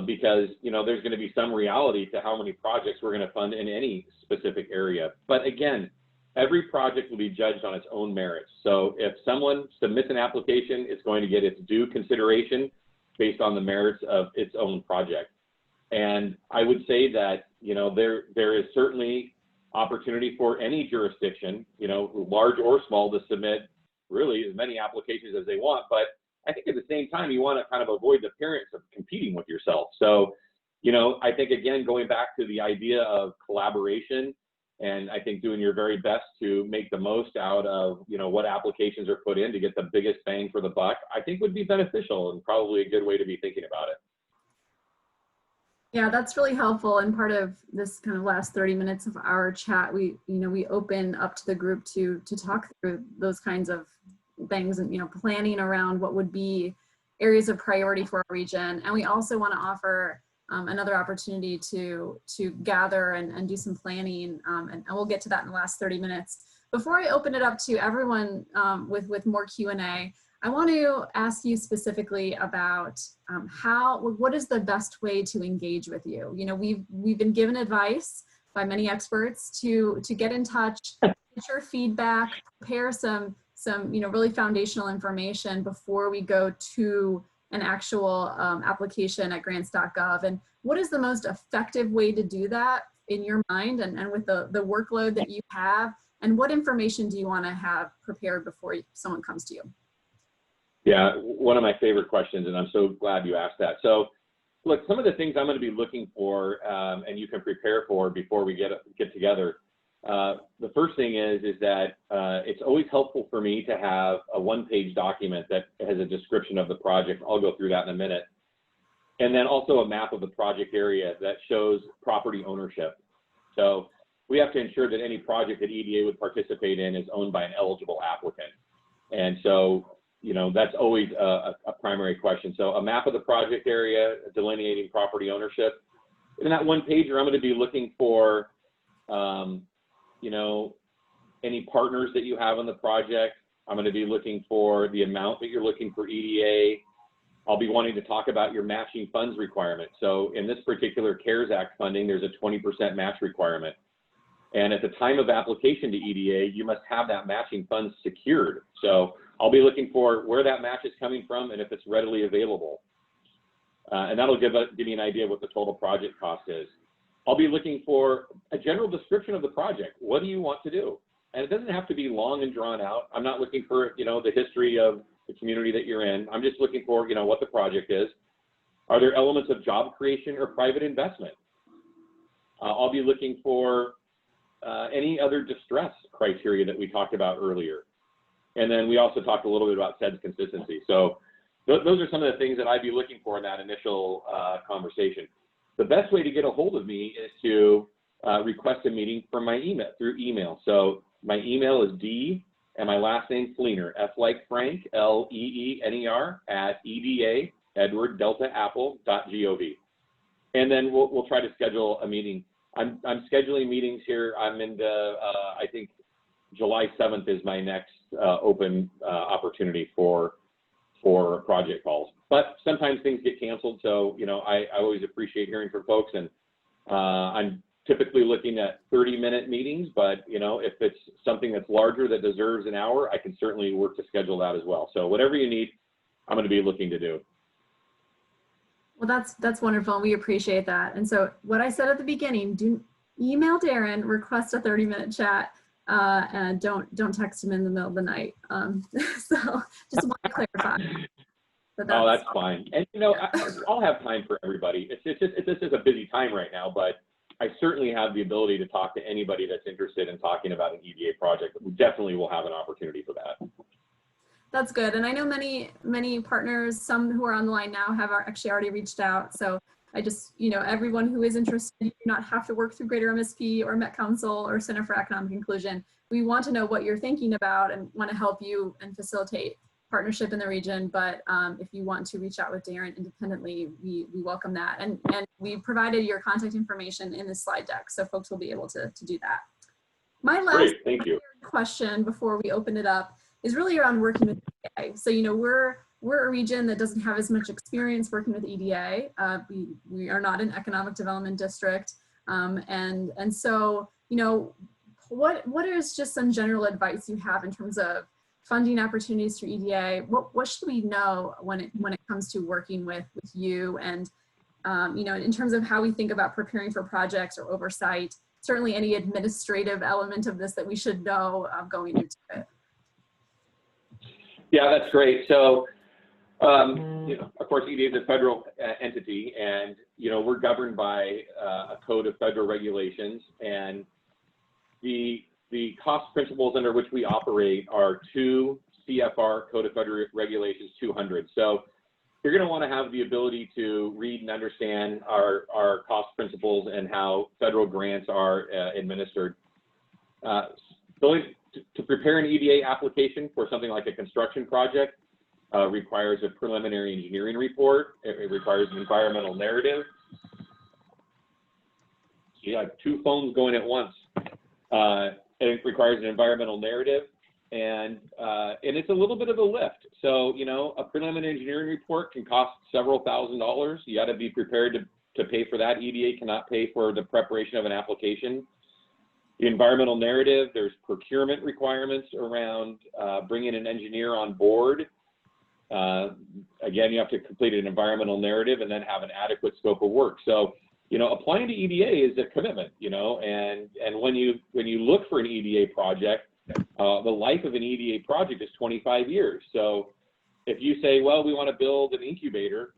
Because, you know, there's going to be some reality to how many projects we're going to fund in any specific area. But again, every project will be judged on its own merits. So if someone submits an application, it's going to get its due consideration based on the merits of its own project. And I would say that, you know, there is certainly opportunity for any jurisdiction, you know, large or small, to submit really as many applications as they want. But I think at the same time, you want to kind of avoid the appearance of competing with yourself. So, you know, I think, again, going back to the idea of collaboration, and I think doing your very best to make the most out of, you know, what applications are put in to get the biggest bang for the buck, I think would be beneficial and probably a good way to be thinking about it. Yeah, that's really helpful. And part of this kind of last 30 minutes of our chat, we open up to the group to talk through those kinds of things and, you know, planning around what would be areas of priority for our region. And we also want to offer another opportunity to gather and do some planning, and we'll get to that in the last 30 minutes. Before I open it up to everyone with more Q&A, I want to ask you specifically about what is the best way to engage with you? You know, we've been given advice by many experts to get in touch, get your feedback, prepare some really foundational information before we go to an actual application at grants.gov. And what is the most effective way to do that in your mind and with the workload that you have? And what information do you want to have prepared before someone comes to you? Yeah, one of my favorite questions, and I'm so glad you asked that. So, look, some of the things I'm going to be looking for, and you can prepare for before we get together. The first thing is that it's always helpful for me to have a one-page document that has a description of the project. I'll go through that in a minute. And then also a map of the project area that shows property ownership. So we have to ensure that any project that EDA would participate in is owned by an eligible applicant. And so, you know, that's always a primary question. So a map of the project area, delineating property ownership. In that one pager, I'm going to be looking for, you know, any partners that you have on the project. I'm going to be looking for the amount that you're looking for EDA. I'll be wanting to talk about your matching funds requirement. So in this particular CARES Act funding, there's a 20% match requirement. And at the time of application to EDA, you must have that matching funds secured. So I'll be looking for where that match is coming from and if it's readily available. And that'll give me an idea of what the total project cost is. I'll be looking for a general description of the project. What do you want to do? And it doesn't have to be long and drawn out. I'm not looking for, you know, the history of the community that you're in. I'm just looking for, you know, what the project is. Are there elements of job creation or private investment? I'll be looking for any other distress criteria that we talked about earlier. And then we also talked a little bit about SEDS consistency. So those are some of the things that I'd be looking for in that initial conversation. The best way to get a hold of me is to request a meeting from my email, through email. So my email is D and my last name Fleener, F like Frank, L-E-E-N-E-R @EDA, Edward Delta Apple.gov. And then we'll try to schedule a meeting. I'm scheduling meetings here. I'm into, I think July 7th is my next open opportunity for project calls. But sometimes things get canceled, so you know I always appreciate hearing from folks, and I'm typically looking at 30-minute meetings. But you know, if it's something that's larger that deserves an hour, I can certainly work to schedule that as well. So whatever you need, I'm going to be looking to do. Well, that's wonderful. We appreciate that. And so what I said at the beginning, do email Darrin, request a 30-minute chat, and don't text him in the middle of the night. So just want to clarify. Oh, that's fine. And you know, I'll have time for everybody. This is a busy time right now, but I certainly have the ability to talk to anybody that's interested in talking about an EDA project. We definitely will have an opportunity for that. That's good. And I know many partners, some who are on the line now, have actually already reached out. So I just, you know, everyone who is interested, you do not have to work through Greater MSP or Met Council or Center for Economic Inclusion. We want to know what you're thinking about and want to help you and facilitate partnership in the region. But if you want to reach out with Darrin independently, we welcome that. And we provided your contact information in the slide deck, so folks will be able to do that. My last question before we open it up is really around working with EDA. So, you know, we're a region that doesn't have as much experience working with EDA. We are not an economic development district. And so, you know, what is just some general advice you have in terms of funding opportunities through EDA? What should we know when it comes to working with you? And, you know, in terms of how we think about preparing for projects or oversight, certainly any administrative element of this that we should know going into it. Yeah, that's great. So, you know, of course, EDA is a federal entity, and you know we're governed by a code of federal regulations, and the cost principles under which we operate are 2 CFR Code of Federal Regulations 200. So you're going to want to have the ability to read and understand our cost principles and how federal grants are administered. To prepare an EDA application for something like a construction project requires a preliminary engineering report. It requires an environmental narrative. you have two phones going at once. It requires an environmental narrative, and it's a little bit of a lift. So, you know, a preliminary engineering report can cost several $1,000s. You got to be prepared to pay for that. EDA cannot pay for the preparation of an application. The environmental narrative, there's procurement requirements around bringing an engineer on board. Again, you have to complete an environmental narrative and then have an adequate scope of work. So, you know, applying to EDA is a commitment, you know, and when you look for an EDA project, the life of an EDA project is 25 years. So if you say, well, we want to build an incubator,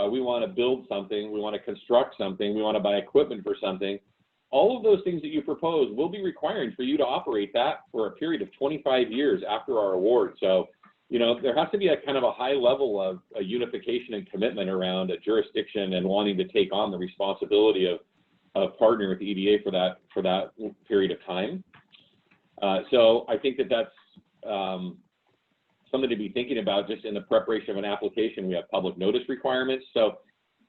we want to build something, we want to construct something, we want to buy equipment for something, all of those things that you propose will be requiring for you to operate that for a period of 25 years after our award. So, you know, there has to be a kind of a high level of a unification and commitment around a jurisdiction and wanting to take on the responsibility of partnering with EDA for that period of time. So I think that that's something to be thinking about just in the preparation of an application. We have public notice requirements. So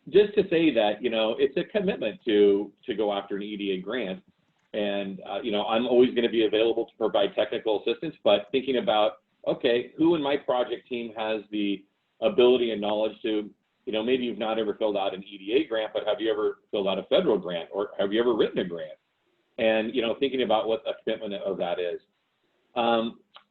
just to say that, you know, it's a commitment to go after an EDA grant. And, you know, I'm always going to be available to provide technical assistance, but thinking about, okay, who in my project team has the ability and knowledge to, you know, maybe you've not ever filled out an EDA grant, but have you ever filled out a federal grant, or have you ever written a grant? And, you know, thinking about what the commitment of that is.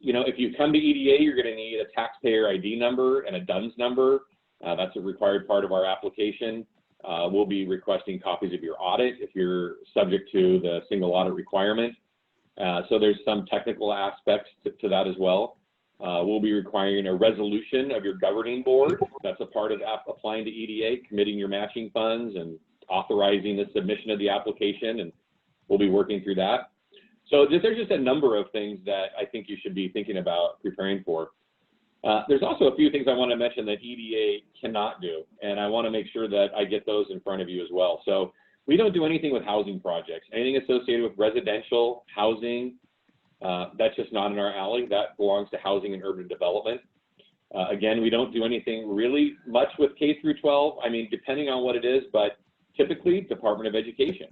You know, if you come to EDA, you're going to need a taxpayer ID number and a DUNS number. That's a required part of our application. We'll be requesting copies of your audit if you're subject to the single audit requirement. So there's some technical aspects to that as well. We'll be requiring a resolution of your governing board. That's a part of applying to EDA, committing your matching funds and authorizing the submission of the application, and we'll be working through that. So there's just a number of things that I think you should be thinking about preparing for. There's also a few things I want to mention that EDA cannot do, and I want to make sure that I get those in front of you as well. So we don't do anything with housing projects. Anything associated with residential housing, that's just not in our alley. That belongs to housing and urban development. Again, we don't do anything really much with K through 12. I mean, depending on what it is, but typically Department of Education.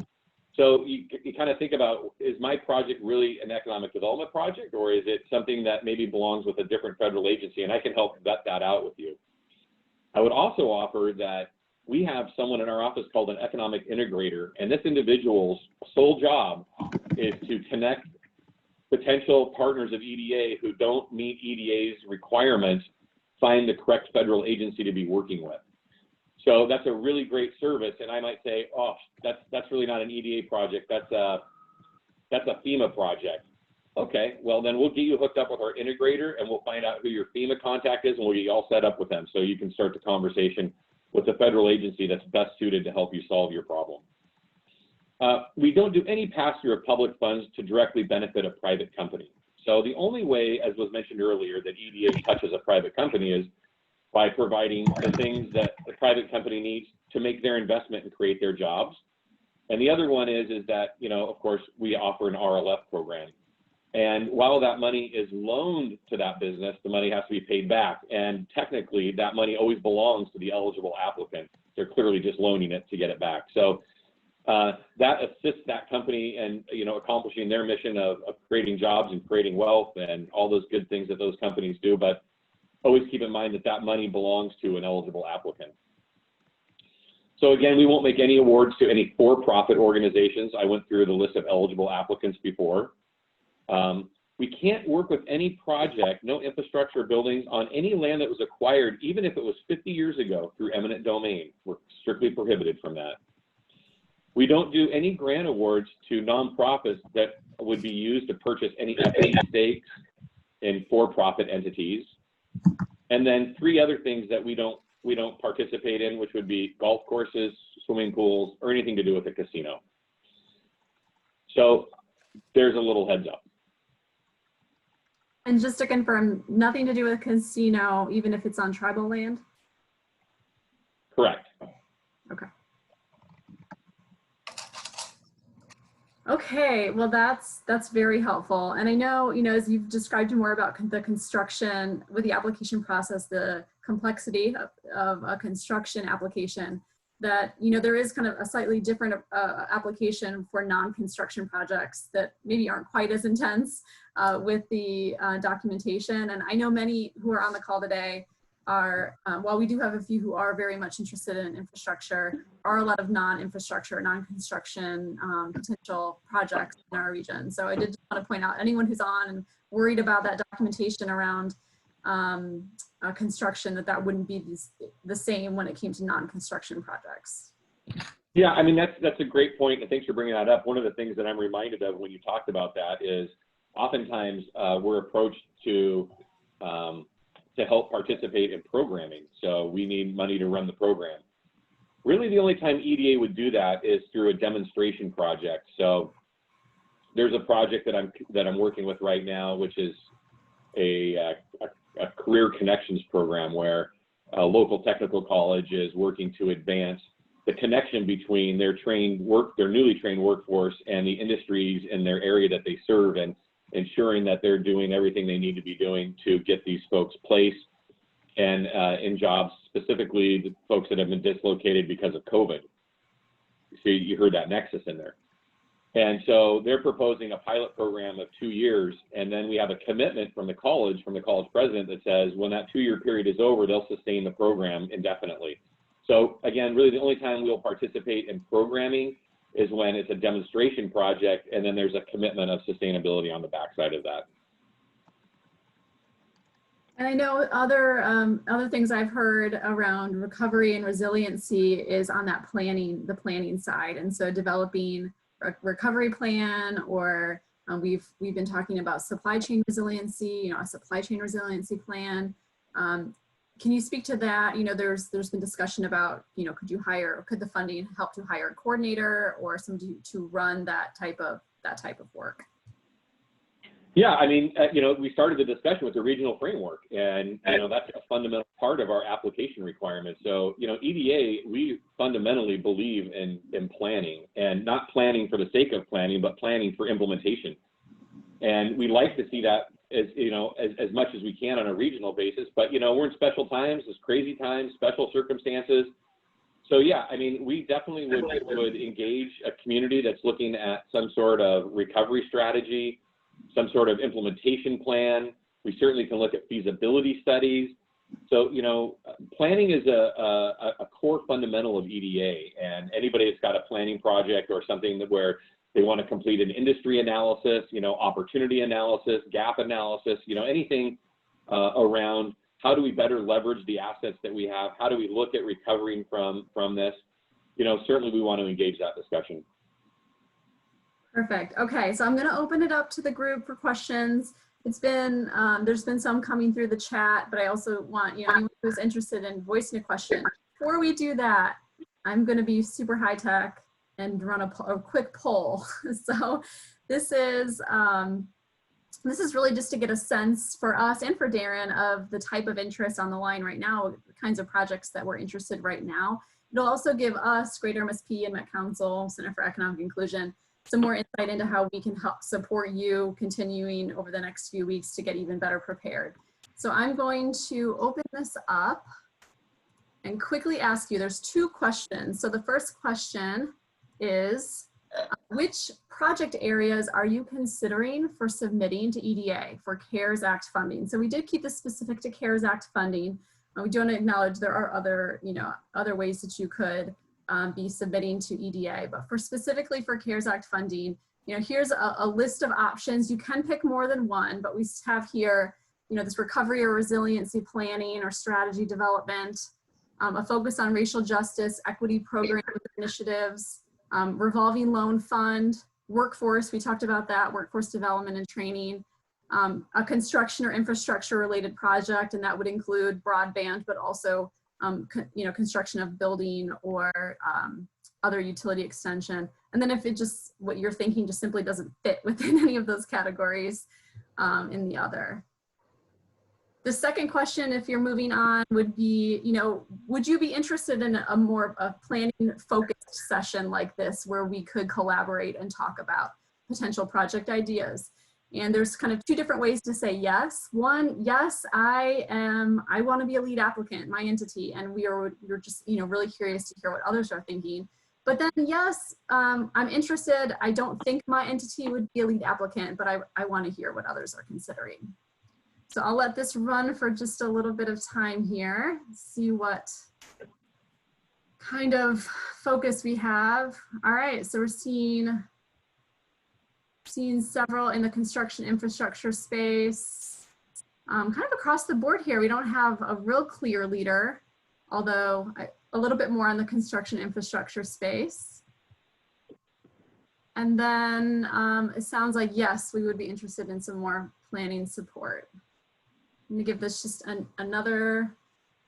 So you kind of think about, is my project really an economic development project, or is it something that maybe belongs with a different federal agency? And I can help vet that out with you. I would also offer that we have someone in our office called an economic integrator, and this individual's sole job is to connect potential partners of EDA who don't meet EDA's requirements, find the correct federal agency to be working with. So that's a really great service, and I might say, oh, that's really not an EDA project. That's a FEMA project. Okay, well then we'll get you hooked up with our integrator, and we'll find out who your FEMA contact is, and we'll get you all set up with them so you can start the conversation with the federal agency that's best suited to help you solve your problem. We don't do any pass-through of public funds to directly benefit a private company. So the only way, as was mentioned earlier, that EDA touches a private company is by providing the things that the private company needs to make their investment and create their jobs. And the other one is that, you know, of course, we offer an RLF program. And while that money is loaned to that business, the money has to be paid back. And technically, that money always belongs to the eligible applicant. They're clearly just loaning it to get it back. So that assists that company in, you know, accomplishing their mission of creating jobs and creating wealth and all those good things that those companies do. But always keep in mind that that money belongs to an eligible applicant. So again, we won't make any awards to any for-profit organizations. I went through the list of eligible applicants before. We can't work with any project, no infrastructure buildings on any land that was acquired, even if it was 50 years ago, through eminent domain. We're strictly prohibited from that. We don't do any grant awards to nonprofits that would be used to purchase any equity stakes in for-profit entities. And then three other things that we don't participate in, which would be golf courses, swimming pools, or anything to do with a casino. So there's a little heads up. And just to confirm, nothing to do with a casino, even if it's on tribal land? Correct. Okay. Okay, well, that's very helpful. And I know, you know, as you've described more about the construction with the application process, the complexity of a construction application, that, you know, there is kind of a slightly different application for non-construction projects that maybe aren't quite as intense with the documentation. And I know many who are on the call today are, while we do have a few who are very much interested in infrastructure, are a lot of non-infrastructure, non-construction potential projects in our region. So I did just want to point out anyone who's on and worried about that documentation around construction, that wouldn't be the same when it came to non-construction projects. Yeah, I mean, that's a great point, and thanks for bringing that up. One of the things that I'm reminded of when you talked about that is oftentimes we're approached to help participate in programming. So we need money to run the program. Really, the only time EDA would do that is through a demonstration project. So there's a project that I'm working with right now, which is a career connections program where a local technical college is working to advance the connection between their newly trained workforce and the industries in their area that they serve, and ensuring that they're doing everything they need to be doing to get these folks placed and in jobs, specifically the folks that have been dislocated because of COVID. So you heard that nexus in there. And so they're proposing a pilot program of 2 years, and then we have a commitment from the college president that says when that 2-year period is over, they'll sustain the program indefinitely. So again, really the only time we'll participate in programming is when it's a demonstration project, and then there's a commitment of sustainability on the backside of that. And I know other things I've heard around recovery and resiliency is on that the planning side. And so developing a recovery plan, or we've been talking about supply chain resiliency, you know, a supply chain resiliency plan. Can you speak to that? You know, there's been discussion about, you know, could the funding help to hire a coordinator or somebody to run that type of work? Yeah, I mean, you know, we started the discussion with the regional framework, and, you know, that's a fundamental part of our application requirements. So, you know, EDA, we fundamentally believe in planning, and not planning for the sake of planning, but planning for implementation. And we like to see that as, you know, as much as we can on a regional basis, but, you know, we're in special times, there's crazy times, special circumstances. So yeah, I mean, we definitely would engage a community that's looking at some sort of recovery strategy, some sort of implementation plan. We certainly can look at feasibility studies. So, you know, planning is a core fundamental of EDA, and anybody that's got a planning project or something where they want to complete an industry analysis, you know, opportunity analysis, gap analysis, you know, anything around how do we better leverage the assets that we have? How do we look at recovering from this? You know, certainly we want to engage that discussion. Perfect. Okay, so I'm going to open it up to the group for questions. It's been, there's been some coming through the chat, but I also want, you know, anyone who's interested in voicing a question. Before we do that, I'm going to be super high tech and run a quick poll. So this is really just to get a sense for us and for Darrin of the type of interest on the line right now, the kinds of projects that we're interested right now. It'll also give us, Greater MSP and Met Council, Center for Economic Inclusion, some more insight into how we can help support you continuing over the next few weeks to get even better prepared. So I'm going to open this up and quickly ask you, there's 2 questions. So the first question is, which project areas are you considering for submitting to EDA for CARES Act funding? So we did keep this specific to CARES Act funding. We do want to acknowledge there are other, you know, other ways that you could be submitting to EDA, but specifically for CARES Act funding, you know, here's a list of options. You can pick more than one, but we have here, you know, this recovery or resiliency planning or strategy development, a focus on racial justice, equity program initiatives, revolving loan fund, workforce, we talked about that, workforce development and training, a construction or infrastructure related project, and that would include broadband, but also you know, construction of building or other utility extension. And then if it just, what you're thinking just simply doesn't fit within any of those categories, in the other. The second question, if you're moving on, would be, you know, would you be interested in a more planning focused session like this where we could collaborate and talk about potential project ideas? And there's kind of two different ways to say yes. One, yes, I want to be a lead applicant, my entity, and we're just, you know, really curious to hear what others are thinking. But then, yes, I'm interested. I don't think my entity would be a lead applicant, but I want to hear what others are considering. So I'll let this run for just a little bit of time here, see what kind of focus we have. All right, so we're seeing several in the construction infrastructure space, kind of across the board here. We don't have a real clear leader, although a little bit more on the construction infrastructure space. And then it sounds like, yes, we would be interested in some more planning support. I'm gonna give this just another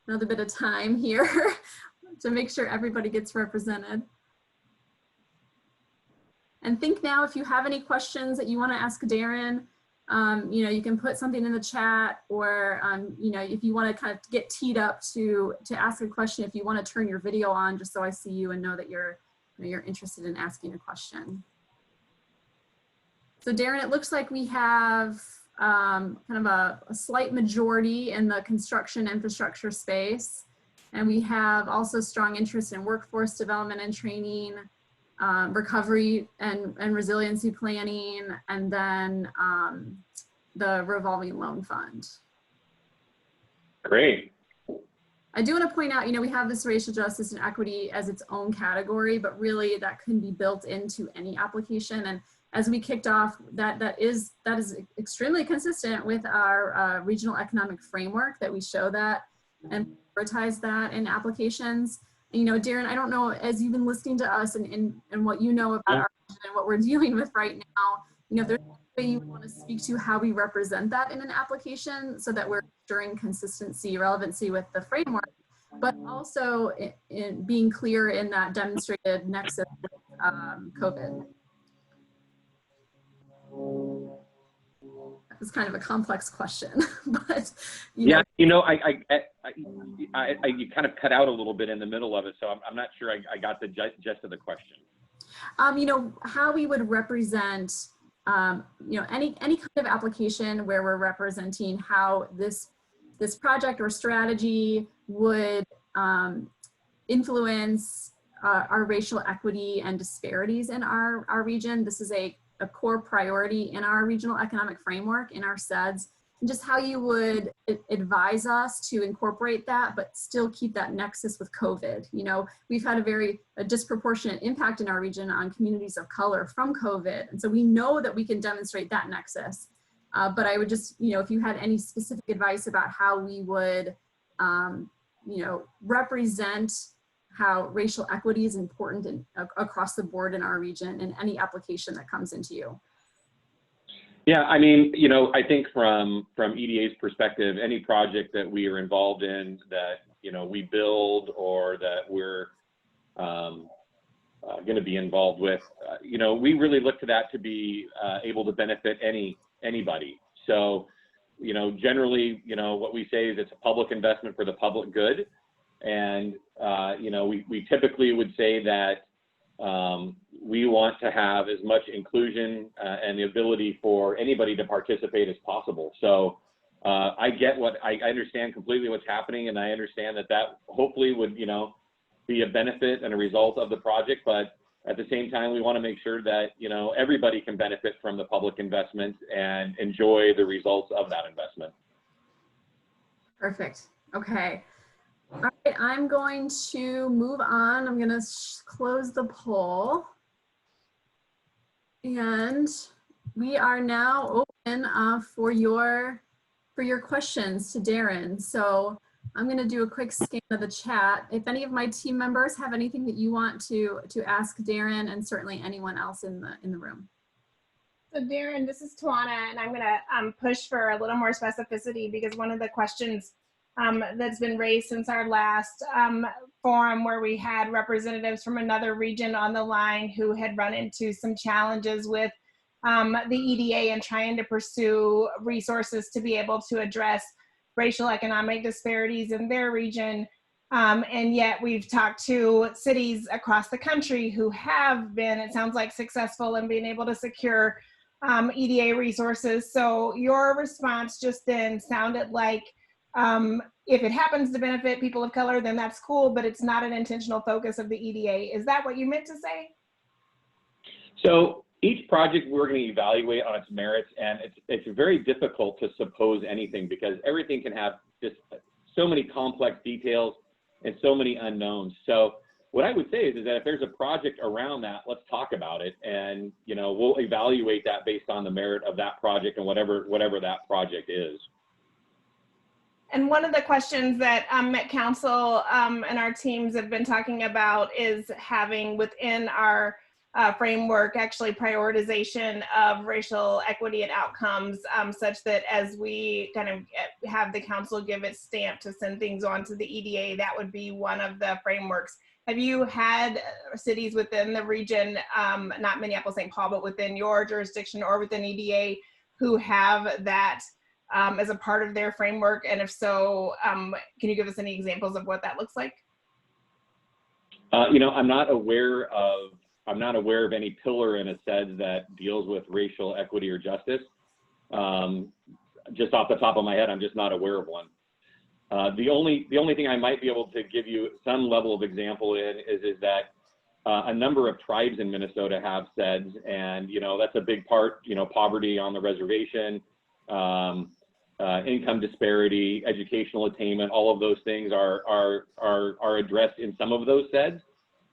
bit of time here to make sure everybody gets represented. And think now, if you have any questions that you want to ask Darrin, you know, you can put something in the chat, or you know, if you want to kind of get teed up to ask a question, if you want to turn your video on, just so I see you and know that you're interested in asking a question. So Darrin, it looks like we have kind of a slight majority in the construction infrastructure space, and we have also strong interest in workforce development and training, recovery and resiliency planning, and then the revolving loan fund. Great. I do want to point out, you know, we have this racial justice and equity as its own category, but really that can be built into any application. And as we kicked off, that is extremely consistent with our regional economic framework, that we show that and prioritize that in applications. You know, Darrin, I don't know, as you've been listening to us and what you know about our region and what we're dealing with right now, you know, if there's a way you want to speak to how we represent that in an application so that we're ensuring consistency, relevancy with the framework, but also in being clear in that demonstrated nexus with COVID. That was kind of a complex question, but yeah, you know, you kind of cut out a little bit in the middle of it, so I'm not sure I got the gist of the question. You know, how we would represent, you know, any kind of application where we're representing how this project or strategy would influence our racial equity and disparities in our region. This is a core priority in our regional economic framework, in our SEDS, and just how you would advise us to incorporate that, but still keep that nexus with COVID. You know, we've had a disproportionate impact in our region on communities of color from COVID. And so we know that we can demonstrate that nexus. But I would just, you know, if you had any specific advice about how we would, you know, represent how racial equity is important across the board in our region in any application that comes into you. Yeah, I mean, you know, I think from EDA's perspective, any project that we are involved in that, you know, we build or that we're going to be involved with, you know, we really look to that to be able to benefit anybody. So, you know, generally, you know, what we say is it's a public investment for the public good. And, you know, we typically would say that we want to have as much inclusion and the ability for anybody to participate as possible. So I understand completely what's happening, and I understand that hopefully would, you know, be a benefit and a result of the project. But at the same time, we want to make sure that, you know, everybody can benefit from the public investment and enjoy the results of that investment. Perfect. Okay. All right, I'm going to move on. I'm going to close the poll. And we are now open for your questions to Darrin. So I'm going to do a quick scan of the chat. If any of my team members have anything that you want to ask Darrin, and certainly anyone else in the room. So Darrin, this is Tawana, and I'm going to push for a little more specificity, because one of the questions that's been raised since our last forum, where we had representatives from another region on the line who had run into some challenges with the EDA and trying to pursue resources to be able to address racial economic disparities in their region. And yet we've talked to cities across the country who have been, it sounds like, successful in being able to secure EDA resources. So your response just then sounded like if it happens to benefit people of color, then that's cool, but it's not an intentional focus of the EDA. Is that what you meant to say? So each project we're going to evaluate on its merits, and it's very difficult to suppose anything because everything can have just so many complex details and so many unknowns. So what I would say is that if there's a project around that, let's talk about it, and we'll evaluate that based on the merit of that project and whatever that project is. And one of the questions that Met Council and our teams have been talking about is having within our framework actually prioritization of racial equity and outcomes, such that as we kind of have the council give its stamp to send things on to the EDA, that would be one of the frameworks. Have you had cities within the region, not Minneapolis-Saint Paul, but within your jurisdiction or within EDA who have that as a part of their framework? And if so, can you give us any examples of what that looks like? I'm not aware of any pillar in a SEDS that deals with racial equity or justice. Just off the top of my head, I'm just not aware of one. The only thing I might be able to give you some level of example in is that a number of tribes in Minnesota have SEDS, and that's a big part. Poverty on the reservation, income disparity, educational attainment, all of those things are addressed in some of those SEDS.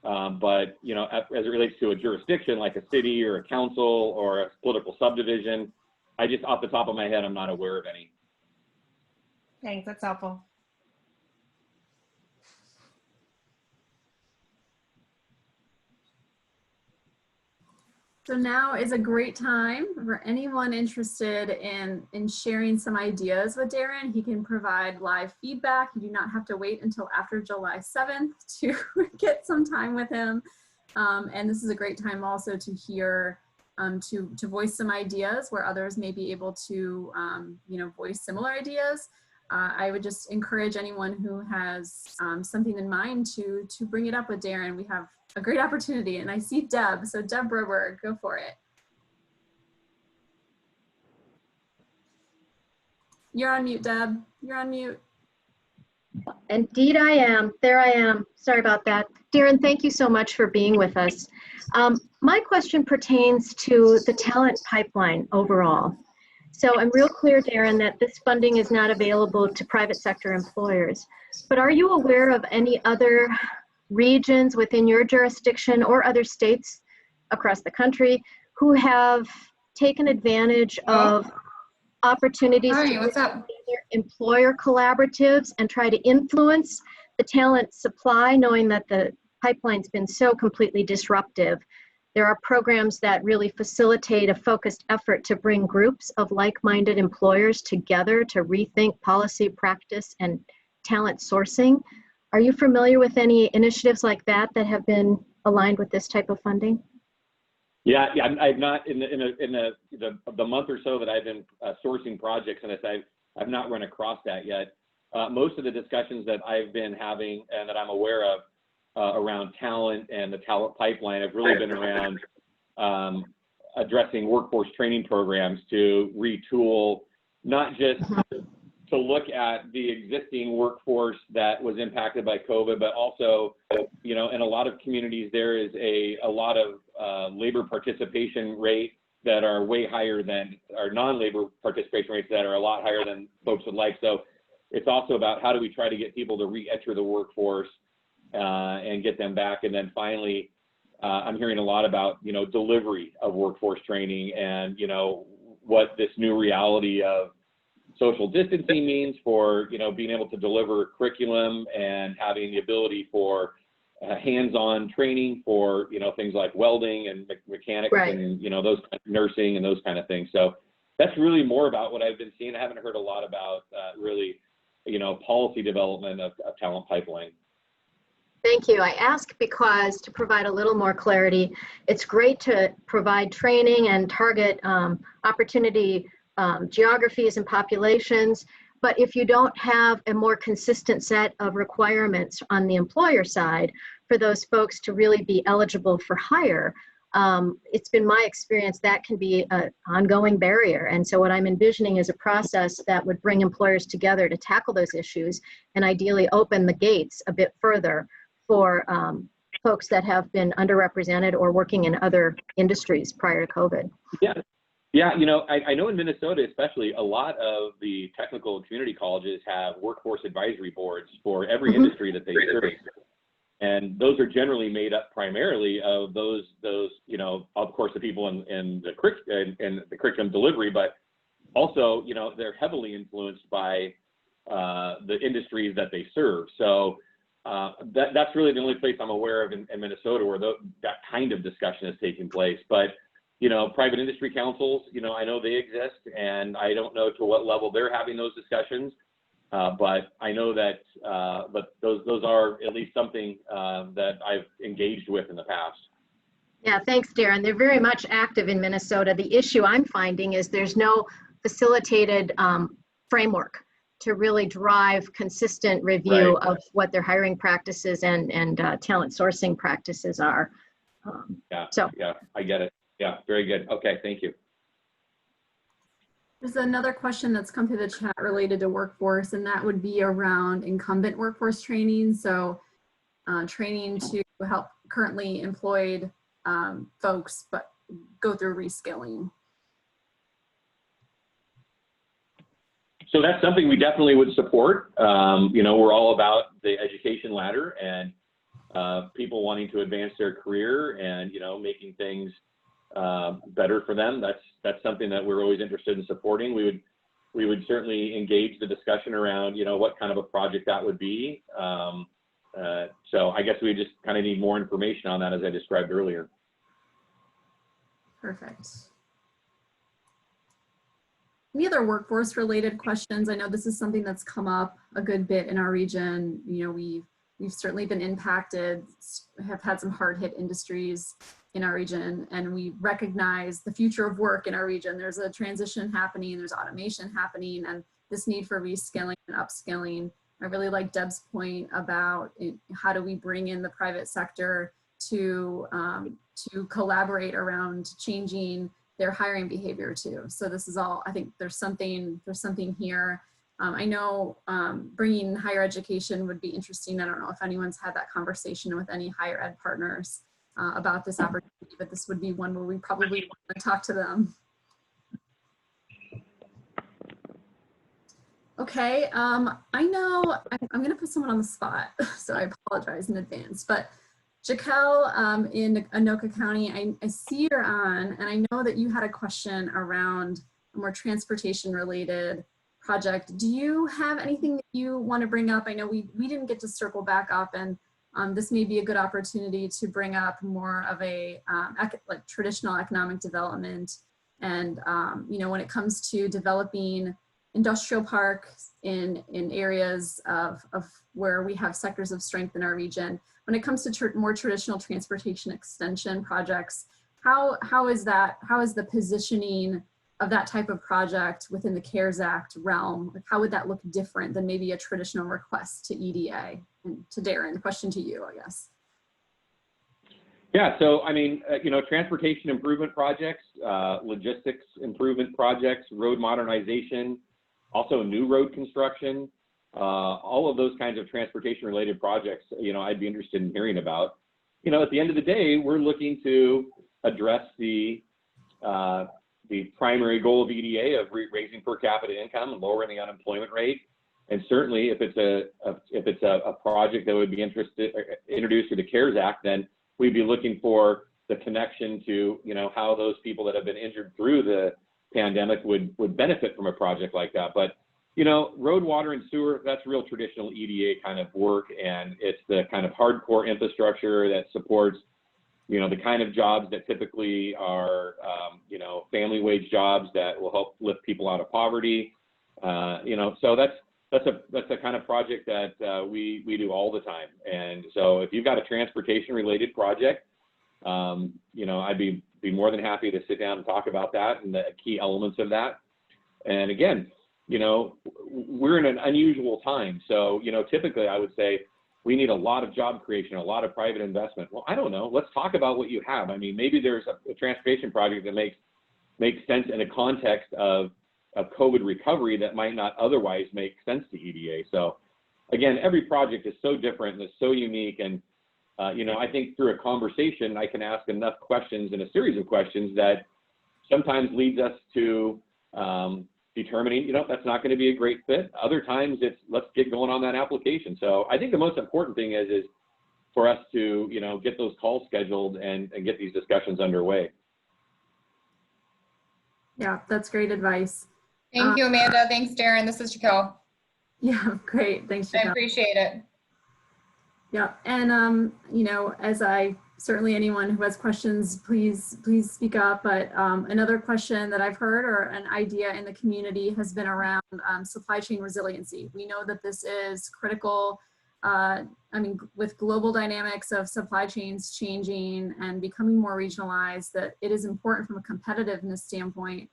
But as it relates to a jurisdiction like a city or a council or a political subdivision, I just off the top of my head, I'm not aware of any. Thanks, that's helpful. So now is a great time for anyone interested in sharing some ideas with Darrin. He can provide live feedback. You do not have to wait until after July 7th to get some time with him. And this is a great time also to hear, to voice some ideas where others may be able to, voice similar ideas. I would just encourage anyone who has something in mind to bring it up with Darrin. We have a great opportunity, and I see Deb. So Deb Broberg, go for it. You're on mute, Deb. You're on mute. Indeed I am. There I am. Sorry about that. Darrin, thank you so much for being with us. My question pertains to the talent pipeline overall. So I'm real clear, Darrin, that this funding is not available to private sector employers. But are you aware of any other regions within your jurisdiction or other states across the country who have taken advantage of opportunities to what's up? Employer collaboratives and try to influence the talent supply, knowing that the pipeline's been so completely disruptive? There are programs that really facilitate a focused effort to bring groups of like-minded employers together to rethink policy, practice, and talent sourcing. Are you familiar with any initiatives like that that have been aligned with this type of funding? Yeah, I've not in the month or so that I've been sourcing projects, and I've not run across that yet. Most of the discussions that I've been having and that I'm aware of around talent and the talent pipeline have really been around addressing workforce training programs to retool, not just to look at the existing workforce that was impacted by COVID, but also, in a lot of communities, there is a lot of labor participation rates that are way higher than, or non-labor participation rates that are a lot higher than folks would like. So it's also about how do we try to get people to re-enter the workforce and get them back. And then finally, I'm hearing a lot about, delivery of workforce training and, what this new reality of social distancing means for, being able to deliver curriculum and having the ability for hands-on training for, things like welding and mechanics, right, and, those kind of nursing and those kind of things. So that's really more about what I've been seeing. I haven't heard a lot about really, policy development of talent pipeline. Thank you. I ask because to provide a little more clarity, it's great to provide training and target opportunity geographies and populations, but if you don't have a more consistent set of requirements on the employer side for those folks to really be eligible for hire, it's been my experience that can be an ongoing barrier. And so what I'm envisioning is a process that would bring employers together to tackle those issues and ideally open the gates a bit further for folks that have been underrepresented or working in other industries prior to COVID. Yeah, you know, I know in Minnesota especially, a lot of the technical and community colleges have workforce advisory boards for every industry that they serve. And those are generally made up primarily of those you know, of course, the people in the curriculum delivery, but also, you know, they're heavily influenced by the industries that they serve. So that's really the only place I'm aware of in Minnesota where that kind of discussion is taking place. But you know, private industry councils, you know, I know they exist, and I don't know to what level they're having those discussions, but I know that but those are at least something that I've engaged with in the past. Yeah, thanks, Darrin. They're very much active in Minnesota. The issue I'm finding is there's no facilitated framework to really drive consistent review of what their hiring practices and talent sourcing practices are. Yeah, I get it. Yeah, very good. Okay, thank you. There's another question that's come through the chat related to workforce, and that would be around incumbent workforce training. So training to help currently employed folks, but go through reskilling. So that's something we definitely would support. You know, we're all about the education ladder and people wanting to advance their career and, you know, making things better for them. That's something that we're always interested in supporting. We would certainly engage the discussion around, you know, what kind of a project that would be. So I guess we just kind of need more information on that, as I described earlier. Perfect. Any other workforce related questions? I know this is something that's come up a good bit in our region. You know, we've certainly been impacted, have had some hard hit industries in our region, and we recognize the future of work in our region. There's a transition happening, there's automation happening, and this need for reskilling and upskilling. I really like Deb's point about how do we bring in the private sector to collaborate around changing their hiring behavior too. So this is all, I think there's something here. I know bringing higher education would be interesting. I don't know if anyone's had that conversation with any higher ed partners about this opportunity, but this would be one where we probably want to talk to them. Okay, I know I'm going to put someone on the spot, so I apologize in advance, but Jaquel in Anoka County, I see you're on, and I know that you had a question around a more transportation related project. Do you have anything that you want to bring up? I know we didn't get to circle back up, and this may be a good opportunity to bring up more of a like traditional economic development. And you know, when it comes to developing industrial parks in areas of where we have sectors of strength in our region, when it comes to more traditional transportation extension projects, how is the positioning of that type of project within the CARES Act realm? Like, how would that look different than maybe a traditional request to EDA? And to Darrin, question to you, I guess. Yeah, so I mean, you know, transportation improvement projects, logistics improvement projects, road modernization, also new road construction, all of those kinds of transportation related projects, you know, I'd be interested in hearing about. You know, at the end of the day, we're looking to address the primary goal of EDA of raising per capita income and lowering the unemployment rate. And certainly if it's a project that would be introduced through the CARES Act, then we'd be looking for the connection to, you know, how those people that have been injured through the pandemic would benefit from a project like that. But, you know, road, water, and sewer, that's real traditional EDA kind of work. And it's the kind of hardcore infrastructure that supports, you know, the kind of jobs that typically are, you know, family wage jobs that will help lift people out of poverty. You know, so that's a kind of project that we do all the time. And so if you've got a transportation related project, you know, I'd be more than happy to sit down and talk about that and the key elements of that. And again, you know, we're in an unusual time. So, you know, typically I would say we need a lot of job creation, a lot of private investment. Well, I don't know. Let's talk about what you have. I mean, maybe there's a transportation project that makes sense in a context of COVID recovery that might not otherwise make sense to EDA. So again, every project is so different and it's so unique. And, you know, I think through a conversation, I can ask enough questions and a series of questions that sometimes leads us to determining, you know, that's not going to be a great fit. Other times it's, let's get going on that application. So I think the most important thing is for us to, you know, get those calls scheduled and get these discussions underway. Yeah, that's great advice. Thank you, Amanda. Thanks, Darrin. This is Shaquille. Yeah, great. Thanks, Shaquille. I appreciate it. Yeah, and you know, certainly anyone who has questions, please speak up. But another question that I've heard or an idea in the community has been around supply chain resiliency. We know that this is critical. I mean, with global dynamics of supply chains changing and becoming more regionalized, that it is important from a competitiveness standpoint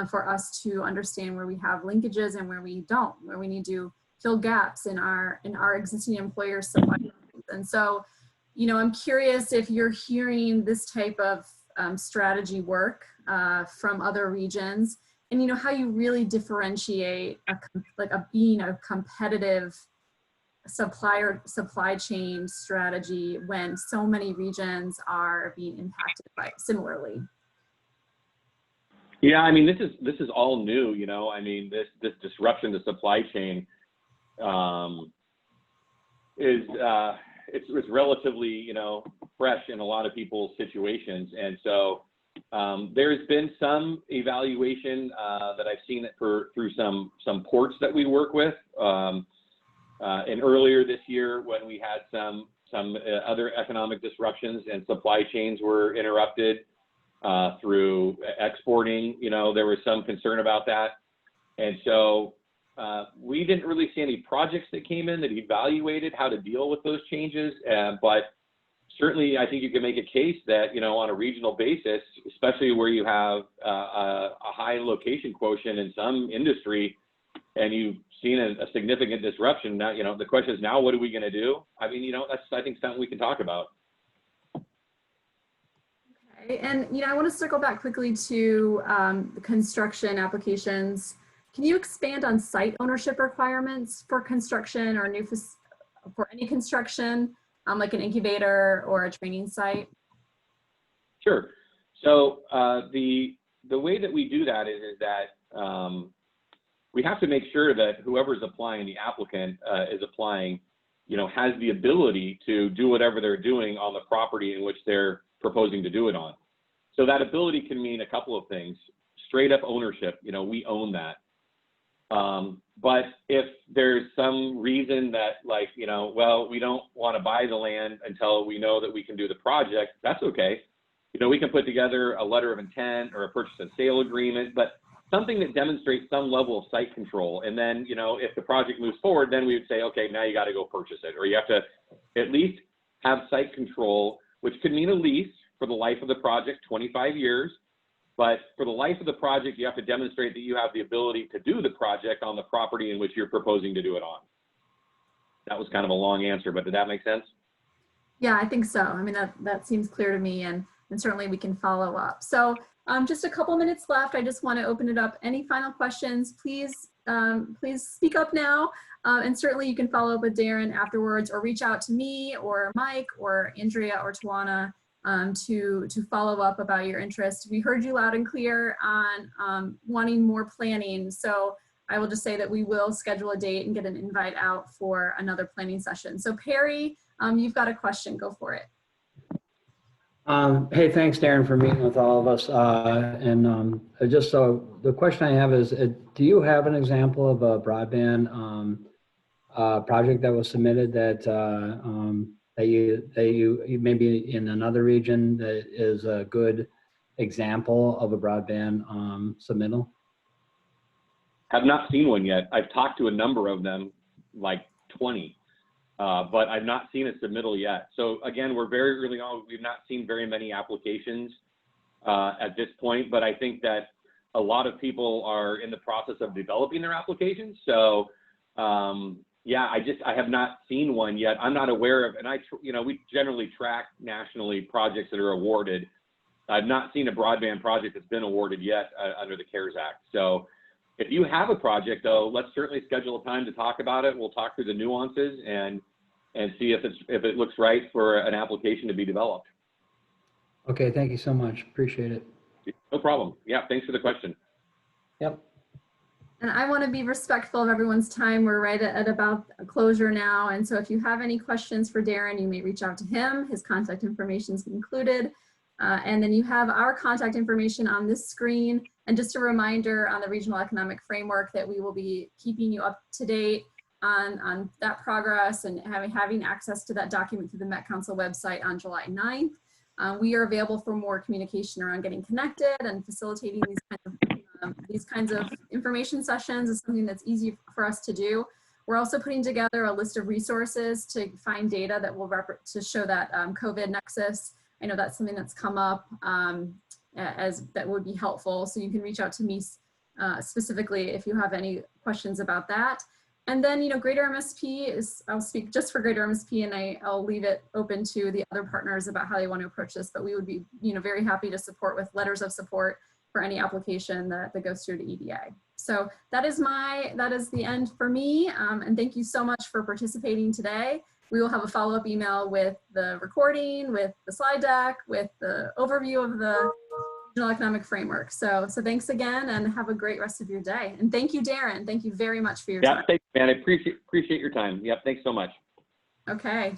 for us to understand where we have linkages and where we don't, where we need to fill gaps in our existing employers' supply chains. And so, you know, I'm curious if you're hearing this type of strategy work from other regions, and you know how you really differentiate being a competitive supply chain strategy when so many regions are being impacted by it similarly. Yeah, I mean, this is all new, you know. I mean, this disruption to supply chain it's relatively, you know, fresh in a lot of people's situations. And so there's been some evaluation that I've seen through some ports that we work with. And earlier this year, when we had some other economic disruptions and supply chains were interrupted through exporting, you know, there was some concern about that. And so we didn't really see any projects that came in that evaluated how to deal with those changes. But certainly, I think you can make a case that, you know, on a regional basis, especially where you have a high location quotient in some industry, and you've seen a significant disruption. Now, you know, the question is now, what are we going to do? I mean, you know, that's, I think, something we can talk about. Okay, and you know, I want to circle back quickly to the construction applications. Can you expand on site ownership requirements for construction or for any construction, like an incubator or a training site? Sure. So the way that we do that is that we have to make sure that whoever's applying, the applicant is applying, you know, has the ability to do whatever they're doing on the property in which they're proposing to do it on. So that ability can mean a couple of things. Straight up ownership, you know, we own that. But if there's some reason that, like, you know, well, we don't want to buy the land until we know that we can do the project, that's okay. You know, we can put together a letter of intent or a purchase and sale agreement, but something that demonstrates some level of site control. And then, you know, if the project moves forward, then we would say, okay, now you got to go purchase it, or you have to at least have site control, which could mean a lease for the life of the project, 25 years. But for the life of the project, you have to demonstrate that you have the ability to do the project on the property in which you're proposing to do it on. That was kind of a long answer, but did that make sense? Yeah, I think so. I mean, that seems clear to me, and certainly we can follow up. So just a couple minutes left. I just want to open it up. Any final questions, please speak up now. And certainly you can follow up with Darrin afterwards, or reach out to me or Mike or Andrea or Tawana to follow up about your interest. We heard you loud and clear on wanting more planning. So I will just say that we will schedule a date and get an invite out for another planning session. So Perry, you've got a question, go for it. Hey, thanks, Darrin, for meeting with all of us. Just so the question I have is, do you have an example of a broadband project that was submitted that you maybe in another region that is a good example of a broadband submittal? I've not seen one yet. I've talked to a number of them, like 20. But I've not seen a submittal yet. So again, we're very early on. We've not seen very many applications at this point, but I think that a lot of people are in the process of developing their applications. So Yeah, I have not seen one yet. I'm not aware of, and we generally track nationally projects that are awarded. I've not seen a broadband project that's been awarded yet under the CARES Act. So if you have a project though, let's certainly schedule a time to talk about it. We'll talk through the nuances and see if it looks right for an application to be developed. Okay, thank you so much. Appreciate it. No problem. Yeah, thanks for the question. Yep. And I want to be respectful of everyone's time. We're right at about closure now. And so if you have any questions for Darrin, you may reach out to him. His contact information is included. And then you have our contact information on this screen. And just a reminder on the Regional Economic Framework that we will be keeping you up to date on that progress and having access to that document through the Met Council website on July 9th. We are available for more communication around getting connected and facilitating these kinds of information sessions is something that's easy for us to do. We're also putting together a list of resources to find data that will to show that COVID nexus. I know that's something that's come up as that would be helpful. So you can reach out to me specifically if you have any questions about that. And then, Greater MSP I'll speak just for Greater MSP, and I'll leave it open to the other partners about how they want to approach this, but we would be, very happy to support with letters of support for any application that goes through to EDA. So that is the end for me. And thank you so much for participating today. We will have a follow-up email with the recording, with the slide deck, with the overview of the Regional Economic Framework. So thanks again and have a great rest of your day. And thank you, Darrin. Thank you very much for your time. Yeah, thanks, man. I appreciate your time. Yep, thanks so much. Okay.